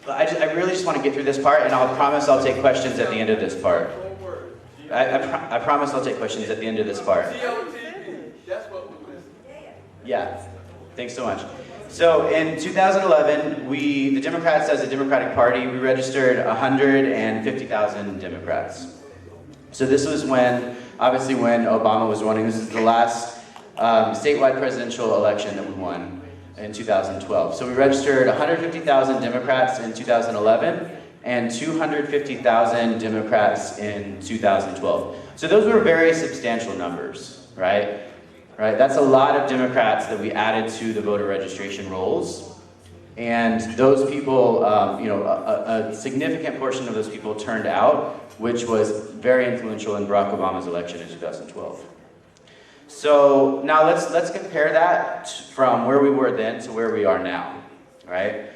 I really just want to get through this part, and I'll promise I'll take questions at the end of this part. I promise I'll take questions at the end of this part. That's what we're missing. Yeah, thanks so much. So in 2011, the Democrats, as a Democratic Party, we registered 150,000 Democrats. So this was obviously when Obama was running. This is the last statewide presidential election that we won in 2012. So we registered 150,000 Democrats in 2011 and 250,000 Democrats in 2012. So those were very substantial numbers, right? Right? That's a lot of Democrats that we added to the voter registration rolls. And those people, a significant portion of those people turned out, which was very influential in Barack Obama's election in 2012. So now let's compare that from where we were then to where we are now, right?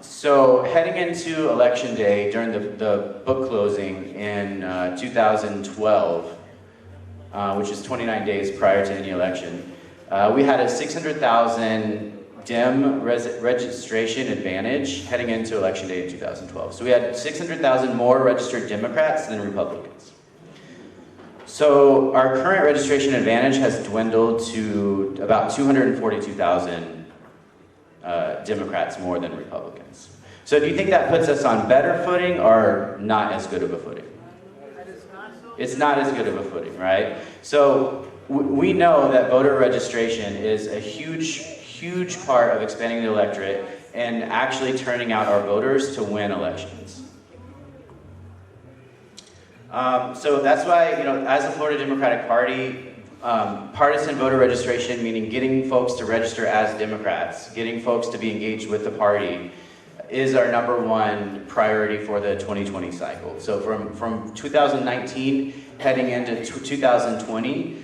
So heading into Election Day during the book closing in 2012, which is 29 days prior to any election, we had a 600,000 Dem registration advantage heading into Election Day in 2012. So we had 600,000 more registered Democrats than Republicans. So our current registration advantage has dwindled to about 242,000 Democrats more than Republicans. So do you think that puts us on better footing or not as good of a footing? It's not as good of a footing, right? So we know that voter registration is a huge part of expanding the electorate and actually turning out our voters to win elections. So that's why, as a Florida Democratic Party, partisan voter registration, meaning getting folks to register as Democrats, getting folks to be engaged with the party, is our #1 priority for the 2020 cycle. So from 2019 heading into 2020,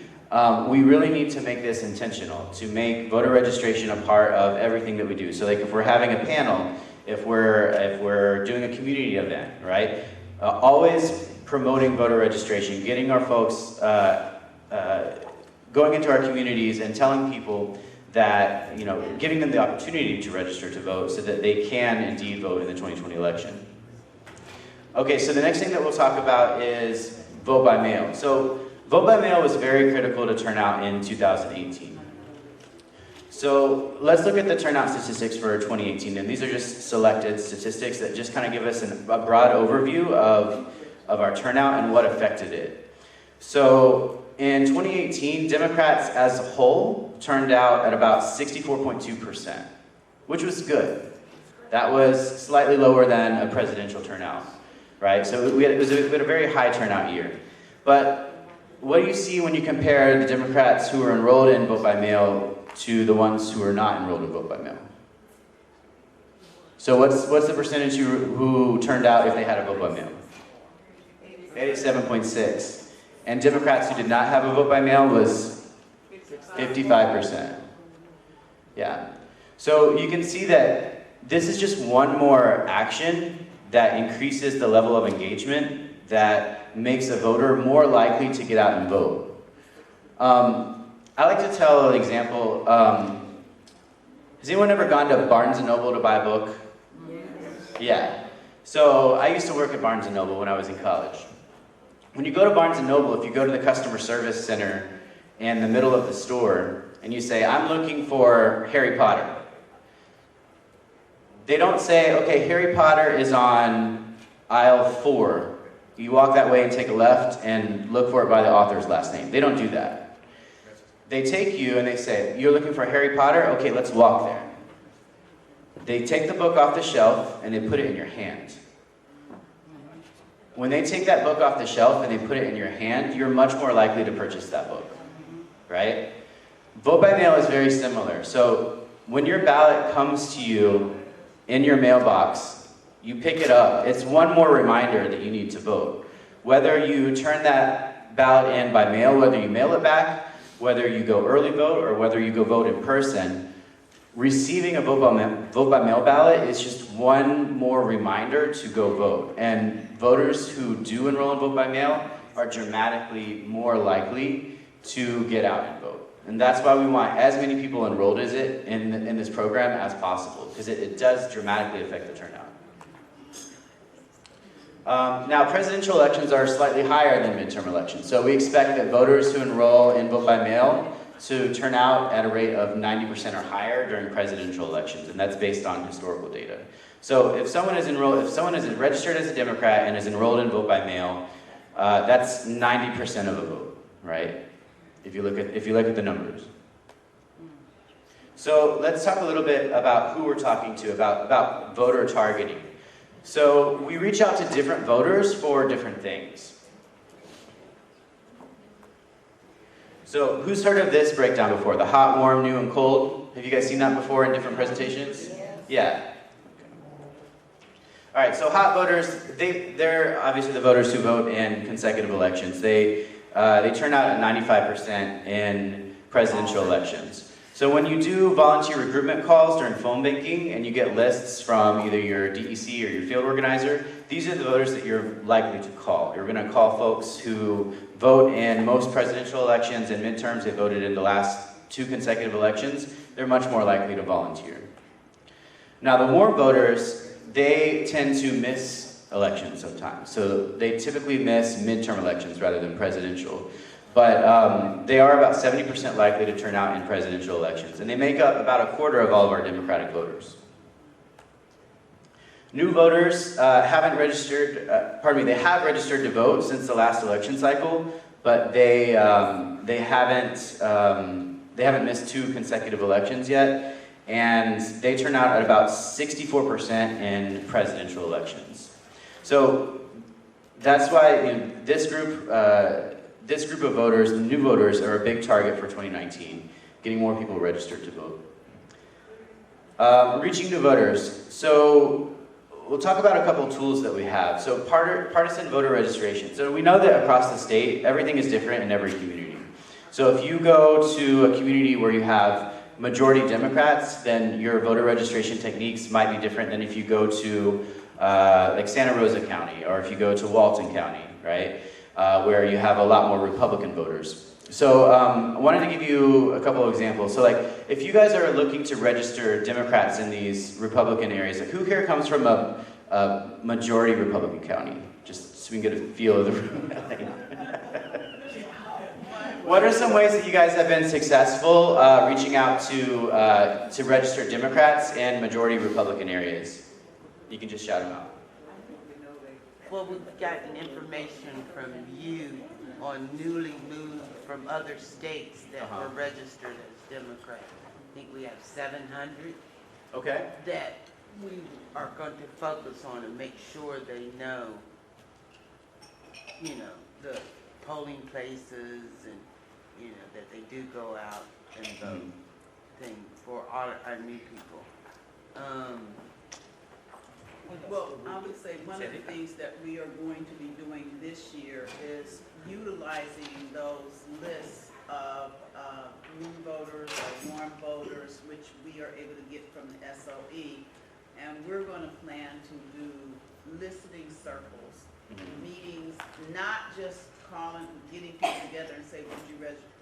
we really need to make this intentional, to make voter registration a part of everything that we do. So like if we're having a panel, if we're doing a community event, right? Always promoting voter registration, getting our folks, going into our communities and telling people that, giving them the opportunity to register to vote so that they can indeed vote in the 2020 election. Okay, so the next thing that we'll talk about is vote by mail. So vote by mail was very critical to turnout in 2018. So let's look at the turnout statistics for 2018, and these are just selected statistics that just kind of give us a broad overview of our turnout and what affected it. So in 2018, Democrats as a whole turned out at about 64.2%, which was good. That was slightly lower than a presidential turnout, right? So we had a very high turnout year. But what do you see when you compare the Democrats who were enrolled in vote by mail to the ones who are not enrolled in vote by mail? So what's the percentage who turned out if they had a vote by mail? 87.6. And Democrats who did not have a vote by mail was 55%. Yeah. So you can see that this is just one more action that increases the level of engagement that makes a voter more likely to get out and vote. I like to tell an example. Has anyone ever gone to Barnes & Noble to buy a book? Yeah. So I used to work at Barnes & Noble when I was in college. When you go to Barnes & Noble, if you go to the customer service center in the middle of the store and you say, I'm looking for Harry Potter, they don't say, okay, Harry Potter is on aisle 4. You walk that way and take a left and look for it by the author's last name. They don't do that. They take you and they say, you're looking for Harry Potter? Okay, let's walk there. They take the book off the shelf and they put it in your hand. When they take that book off the shelf and they put it in your hand, you're much more likely to purchase that book, right? Vote by mail is very similar. So when your ballot comes to you in your mailbox, you pick it up. It's one more reminder that you need to vote. Whether you turn that ballot in by mail, whether you mail it back, whether you go early vote, or whether you go vote in person, receiving a vote by mail ballot is just one more reminder to go vote. And voters who do enroll in vote by mail are dramatically more likely to get out and vote. And that's why we want as many people enrolled as it in this program as possible, because it does dramatically affect the turnout. Now, presidential elections are slightly higher than midterm elections, so we expect that voters who enroll in vote by mail to turn out at a rate of 90% or higher during presidential elections, and that's based on historical data. So if someone is registered as a Democrat and is enrolled in vote by mail, that's 90% of a vote, right? If you look at the numbers. So let's talk a little bit about who we're talking to, about voter targeting. So we reach out to different voters for different things. So who's heard of this breakdown before? The hot, warm, new, and cold? Have you guys seen that before in different presentations? Yeah. All right, so hot voters, they're obviously the voters who vote in consecutive elections. They turn out at 95% in presidential elections. So when you do volunteer recruitment calls during phone banking and you get lists from either your DEC or your field organizer, these are the voters that you're likely to call. You're going to call folks who vote in most presidential elections and midterms. They voted in the last 2 consecutive elections. They're much more likely to volunteer. Now the warm voters, they tend to miss elections sometimes. So they typically miss midterm elections rather than presidential. But they are about 70% likely to turn out in presidential elections. And they make up about a quarter of all of our Democratic voters. New voters they have registered to vote since the last election cycle, but they haven't missed 2 consecutive elections yet. And they turn out at about 64% in presidential elections. So that's why this group of voters, the new voters, are a big target for 2019, getting more people registered to vote. Reaching new voters. So we'll talk about a couple tools that we have. So partisan voter registration. So we know that across the state, everything is different in every community. So if you go to a community where you have majority Democrats, then your voter registration techniques might be different than if you go to like Santa Rosa County, or if you go to Walton County, right? Where you have a lot more Republican voters. So I wanted to give you a couple of examples. So like, if you guys are looking to register Democrats in these Republican areas, like who here comes from a majority Republican county? Just so we can get a feel of the room. What are some ways that you guys have been successful reaching out to register Democrats in majority Republican areas? You can just shout them out. Well, we've gotten information from you on newly moved from other states that were registered as Democrats. I think we have 700. Okay. That we are going to focus on and make sure they know, the polling places and, that they do go out and vote thing for all our new people. Well, I would say one of the things that we are going to be doing this year is utilizing those lists of new voters or warm voters, which we are able to get from the SOE. And we're going to plan to do listening circles, meetings, not just getting people together and say, would you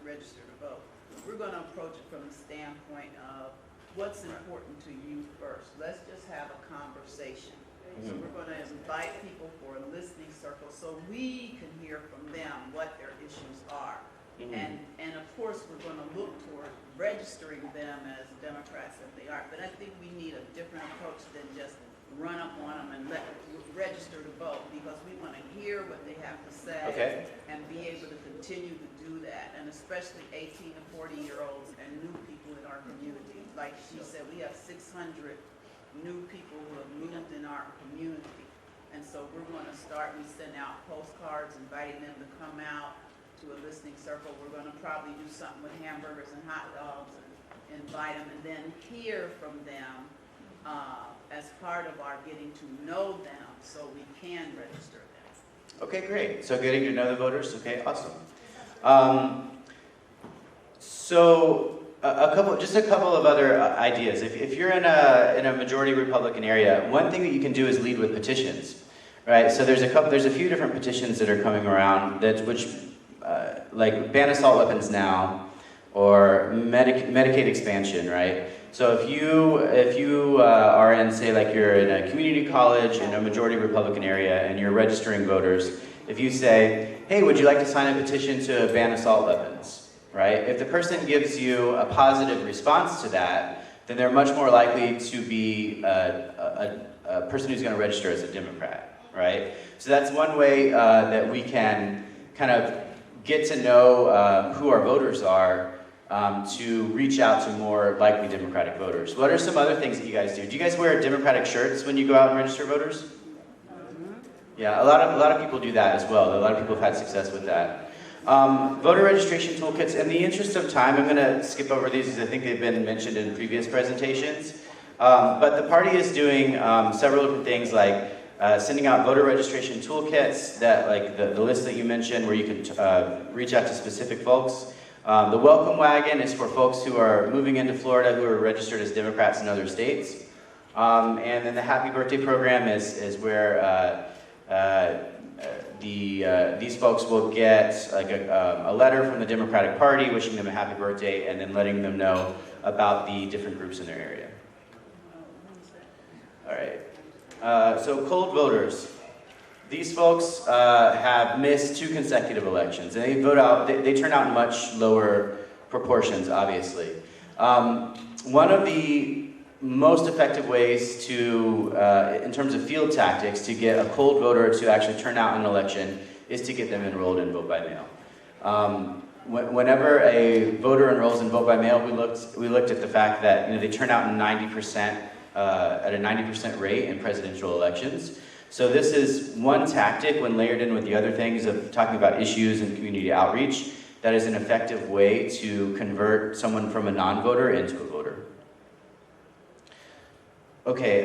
register to vote? We're going to approach it from the standpoint of what's important to you first. Let's just have a conversation. So we're going to invite people for a listening circle so we can hear from them what their issues are. And of course, we're going to look toward registering them as Democrats if they are. But I think we need a different approach than just run up on them and register to vote, because we want to hear what they have to say and be able to continue to do that. And especially 18 to 40-year-olds and new people in our community. Like she said, we have 600 new people who have moved in our community. And so we're going to start, we send out postcards inviting them to come out to a listening circle. We're going to probably do something with hamburgers and hot dogs and invite them, and then hear from them as part of our getting to know them so we can register them. Okay, great. So getting to know the voters, okay, awesome. So just a couple of other ideas. If you're in a majority Republican area, one thing that you can do is lead with petitions, right? So there's a few different petitions that are coming around which like ban assault weapons now, or Medicaid expansion, right? So if you are in, say, like you're in a community college in a majority Republican area and you're registering voters, if you say, hey, would you like to sign a petition to ban assault weapons, right? If the person gives you a positive response to that, then they're much more likely to be a person who's going to register as a Democrat, right? So that's one way that we can kind of get to know who our voters are to reach out to more likely Democratic voters. What are some other things that you guys do? Do you guys wear Democratic shirts when you go out and register voters? Yeah, a lot of people do that as well. A lot of people have had success with that. Voter registration toolkits. In the interest of time, I'm going to skip over these because I think they've been mentioned in previous presentations. But the party is doing several different things like sending out voter registration toolkits, that like the list that you mentioned where you can reach out to specific folks. The Welcome Wagon is for folks who are moving into Florida who are registered as Democrats in other states. And then the Happy Birthday program is where these folks will get like a letter from the Democratic Party wishing them a happy birthday and then letting them know about the different groups in their area. All right. So cold voters. These folks have missed 2 consecutive elections. And they vote out. They turn out in much lower proportions, obviously. One of the most effective ways to, in terms of field tactics, to get a cold voter to actually turn out in an election is to get them enrolled in vote by mail. Whenever a voter enrolls in vote by mail, we looked at the fact that they turn out in 90%, at a 90% rate in presidential elections. So this is one tactic when layered in with the other things of talking about issues and community outreach that is an effective way to convert someone from a non-voter into a voter. Okay,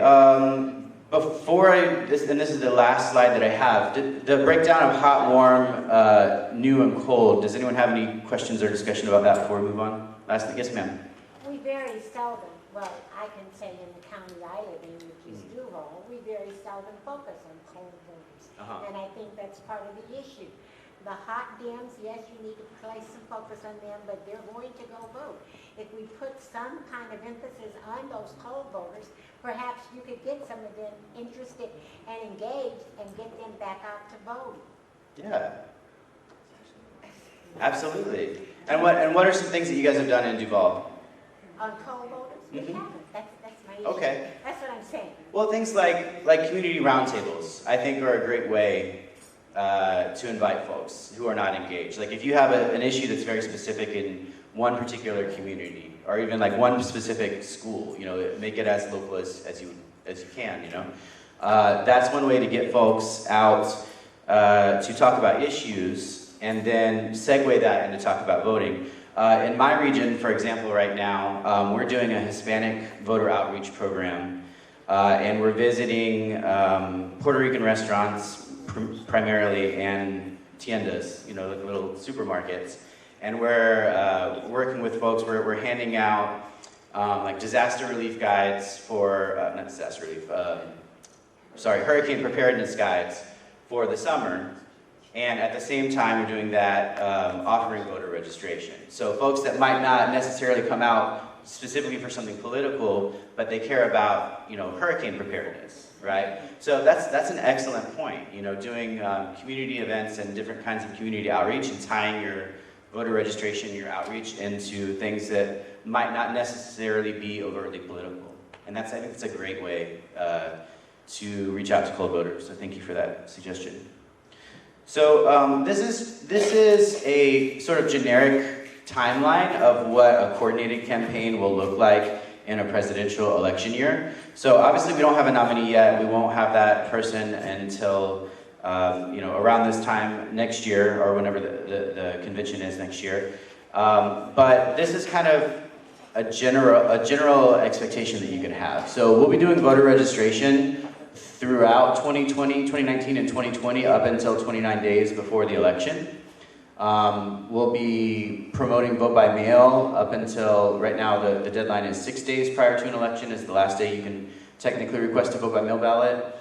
before and this is the last slide that I have, the breakdown of hot, warm, new, and cold. Does anyone have any questions or discussion about that before we move on? Yes, ma'am. We very seldom, well, I can say in the county I live in, which is Duval, we very seldom focus on cold voters. And I think that's part of the issue. The hot Dems, yes, you need to place some focus on them, but they're going to go vote. If we put some kind of emphasis on those cold voters, perhaps you could get some of them interested and engaged and get them back out to vote. Yeah. Absolutely. And what are some things that you guys have done in Duval? On cold voters? We haven't. That's my issue. Okay. That's what I'm saying. Well, things like community roundtables, I think, are a great way to invite folks who are not engaged. Like if you have an issue that's very specific in one particular community, or even like one specific school, make it as local as you can, That's one way to get folks out to talk about issues and then segue that into talk about voting. In my region, for example, right now, we're doing a Hispanic voter outreach program, and we're visiting Puerto Rican restaurants primarily and tiendas, like little supermarkets, and we're working with folks. We're handing out like disaster relief guides for not disaster relief, hurricane preparedness guides for the summer. And at the same time, we're doing that offering voter registration. So folks that might not necessarily come out specifically for something political, but they care about, hurricane preparedness, right? So that's an excellent point, doing community events and different kinds of community outreach and tying your voter registration, your outreach into things that might not necessarily be overtly political. And I think it's a great way to reach out to cold voters. So thank you for that suggestion. So this is a sort of generic timeline of what a coordinated campaign will look like in a presidential election year. So obviously we don't have a nominee yet. We won't have that person until around this time next year, or whenever the convention is next year. But this is kind of a general expectation that you can have. So we'll be doing voter registration throughout 2019 and 2020 up until 29 days before the election. We'll be promoting vote by mail up until, right now the deadline is 6 days prior to an election is the last day you can technically request a vote by mail ballot.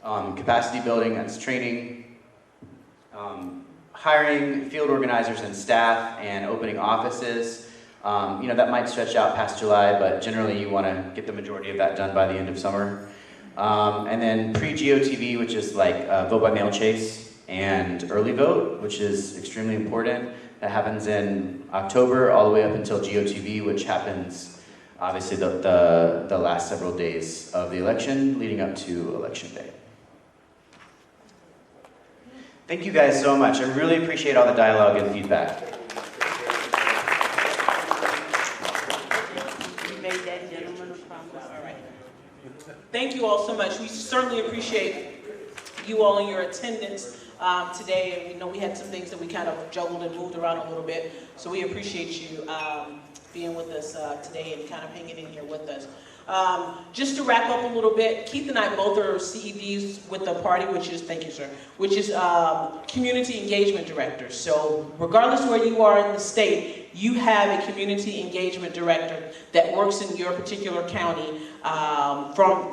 Capacity building, that's training. Hiring field organizers and staff and opening offices. That might stretch out past July, but generally you want to get the majority of that done by the end of summer. And then pre-GOTV, which is like vote by mail chase, and early vote, which is extremely important. That happens in October all the way up until GOTV, which happens obviously the last several days of the election leading up to Election Day. Thank you guys so much. I really appreciate all the dialogue and feedback. Thank you all so much. We certainly appreciate you all and your attendance today. And we know we had some things that we kind of juggled and moved around a little bit. So we appreciate you being with us today and kind of hanging in here with us. Just to wrap up a little bit, Keith and I both are CEDs with the party, which is, thank you sir, which is community engagement directors. So regardless where you are in the state, you have a community engagement director that works in your particular county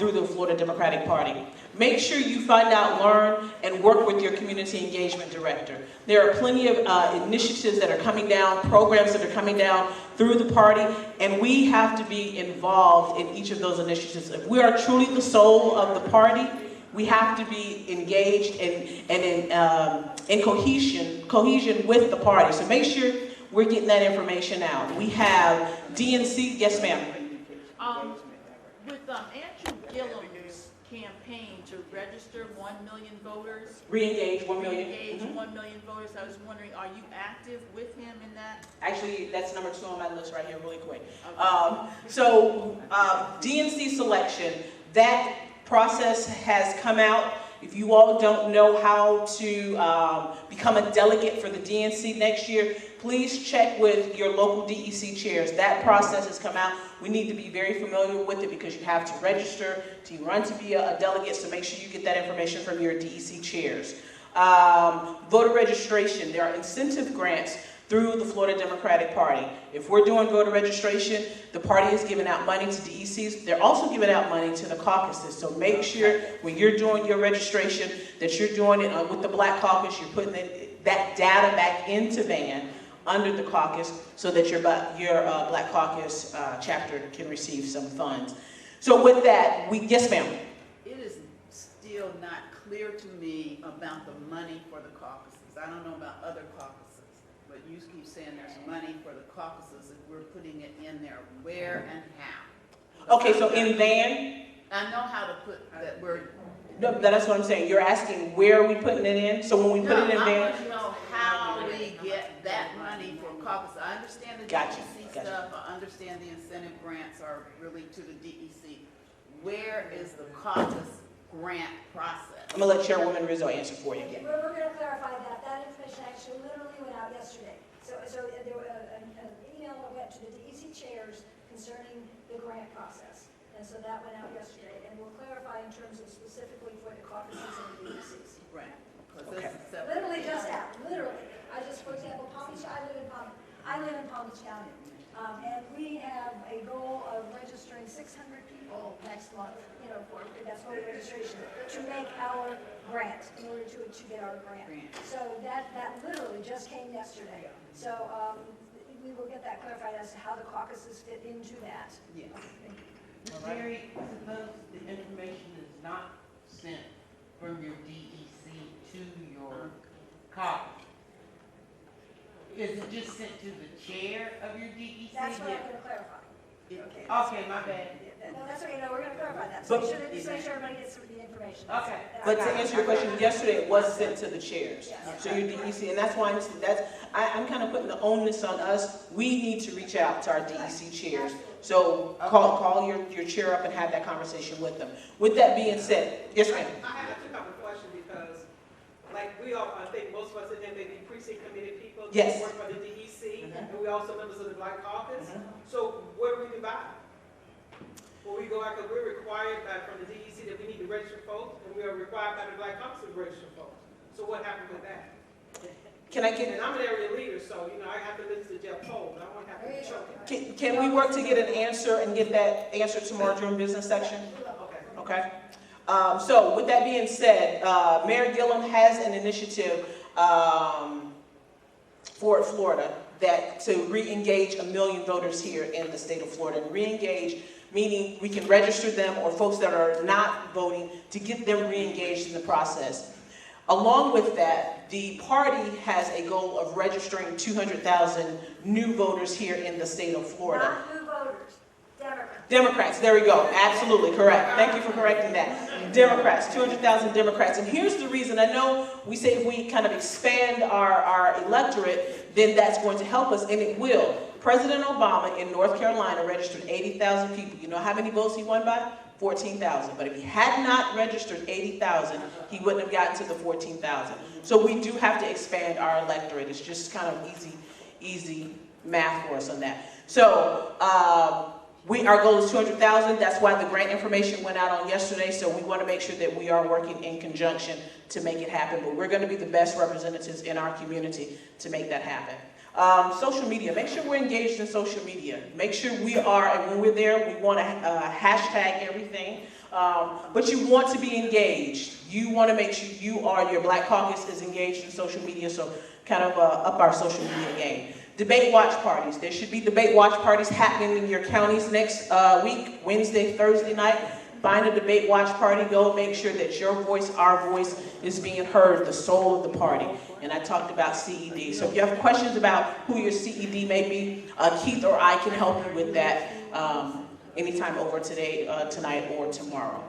through the Florida Democratic Party. Make sure you find out, learn, and work with your community engagement director. There are plenty of initiatives that are coming down, programs that are coming down through the party, and we have to be involved in each of those initiatives. If we are truly the soul of the party, we have to be engaged and in cohesion with the party. So make sure we're getting that information out. We have DNC, yes ma'am. With Andrew Gillum's campaign to register 1 million voters. Re-engage 1 million. Re-engage 1 million voters. I was wondering, are you active with him in that? Actually, that's number 2 on my list right here, really quick. Okay. DNC selection, that process has come out. If you all don't know how to become a delegate for the DNC next year, please check with your local DEC chairs. That process has come out. We need to be very familiar with it because you have to register to run to be a delegate, so make sure you get that information from your DEC chairs. Voter registration, there are incentive grants through the Florida Democratic Party. If we're doing voter registration, the party is giving out money to DECs. They're also giving out money to the caucuses. So make sure when you're doing your registration that you're doing it with the Black Caucus, you're putting that data back into VAN under the caucus so that your Black Caucus chapter can receive some funds. So with that, yes ma'am. It is still not clear to me about the money for the caucuses. I don't know about other caucuses, but you keep saying there's money for the caucuses. If we're putting it in there, where and how? Okay, so in VAN? I know how to put that word. No, that's what I'm saying. You're asking where are we putting it in? So when we put it in VAN? I want to know how we get that money for caucus. I understand the DEC stuff. I understand the incentive grants are really to the DEC. Where is the caucus grant process? I'm going to let Chairwoman Rizzo answer for you. We're going to clarify that. That information actually literally went out yesterday. So there was an email that went to the DEC chairs concerning the grant process. And so that went out yesterday. And we'll clarify in terms of specifically for the caucuses and the DECs. Right. Okay. Literally just out. Literally. For example, Palm Beach, I live in Palm Beach County. And we have a goal of registering 600 people next month, that's voter registration, to make our grant, in order to get our grant. So that literally just came yesterday. So we will get that clarified as to how the caucuses fit into that. Yes. Mary, suppose the information is not sent from your DEC to your caucus. Is it just sent to the chair of your DEC? That's what I'm going to clarify. Okay, my bad. No, that's okay. No, we're going to clarify that. So just make sure everybody gets the information. Okay. But to answer your question, yesterday it was sent to the chairs. So your DEC, and that's why I'm kind of putting the onus on us. We need to reach out to our DEC chairs. So call your chair up and have that conversation with them. With that being said, yes ma'am. I have a question because, like we all, I think most of us in there may be precinct committee people. Yes. Who work for the DEC, and we also members of the Black Caucus. So where do we divide? Well, we go out because we're required from the DEC that we need to register folks, and we are required by the Black Caucus to register folks. So what happened with that? Can I get? And I'm an area leader, so I have to listen to Jeff Cole, but I won't have to be choking. Can we work to get an answer and get that answer tomorrow during business section? Okay. So with that being said, Mayor Gillum has an initiative for Florida that to re-engage 1 million voters here in the state of Florida. And re-engage meaning we can register them, or folks that are not voting, to get them re-engaged in the process. Along with that, the party has a goal of registering 200,000 new voters here in the state of Florida. Not new voters, Democrats. Democrats, there we go. Absolutely correct. Thank you for correcting that. Democrats, 200,000 Democrats. And here's the reason. I know we say if we kind of expand our electorate, then that's going to help us, and it will. President Obama in North Carolina registered 80,000 people. You know how many votes he won by? 14,000. But if he had not registered 80,000, he wouldn't have gotten to the 14,000. So we do have to expand our electorate. It's just kind of easy math for us on that. So our goal is 200,000. That's why the grant information went out on yesterday. So we want to make sure that we are working in conjunction to make it happen. But we're going to be the best representatives in our community to make that happen. Social media, make sure we're engaged in social media. Make sure we are, and when we're there, we want to hashtag everything. But you want to be engaged. You want to make sure your Black Caucus is engaged in social media, so kind of up our social media game. Debate watch parties. There should be debate watch parties happening in your counties next week, Wednesday, Thursday night. Find a debate watch party. Go make sure that your voice, our voice, is being heard, the soul of the party. And I talked about CED. So if you have questions about who your CED may be, Keith or I can help you with that anytime over today, tonight, or tomorrow.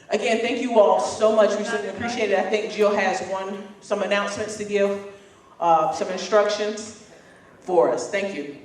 Again, thank you all so much. We certainly appreciate it. I think Jill has some announcements to give, some instructions for us. Thank you.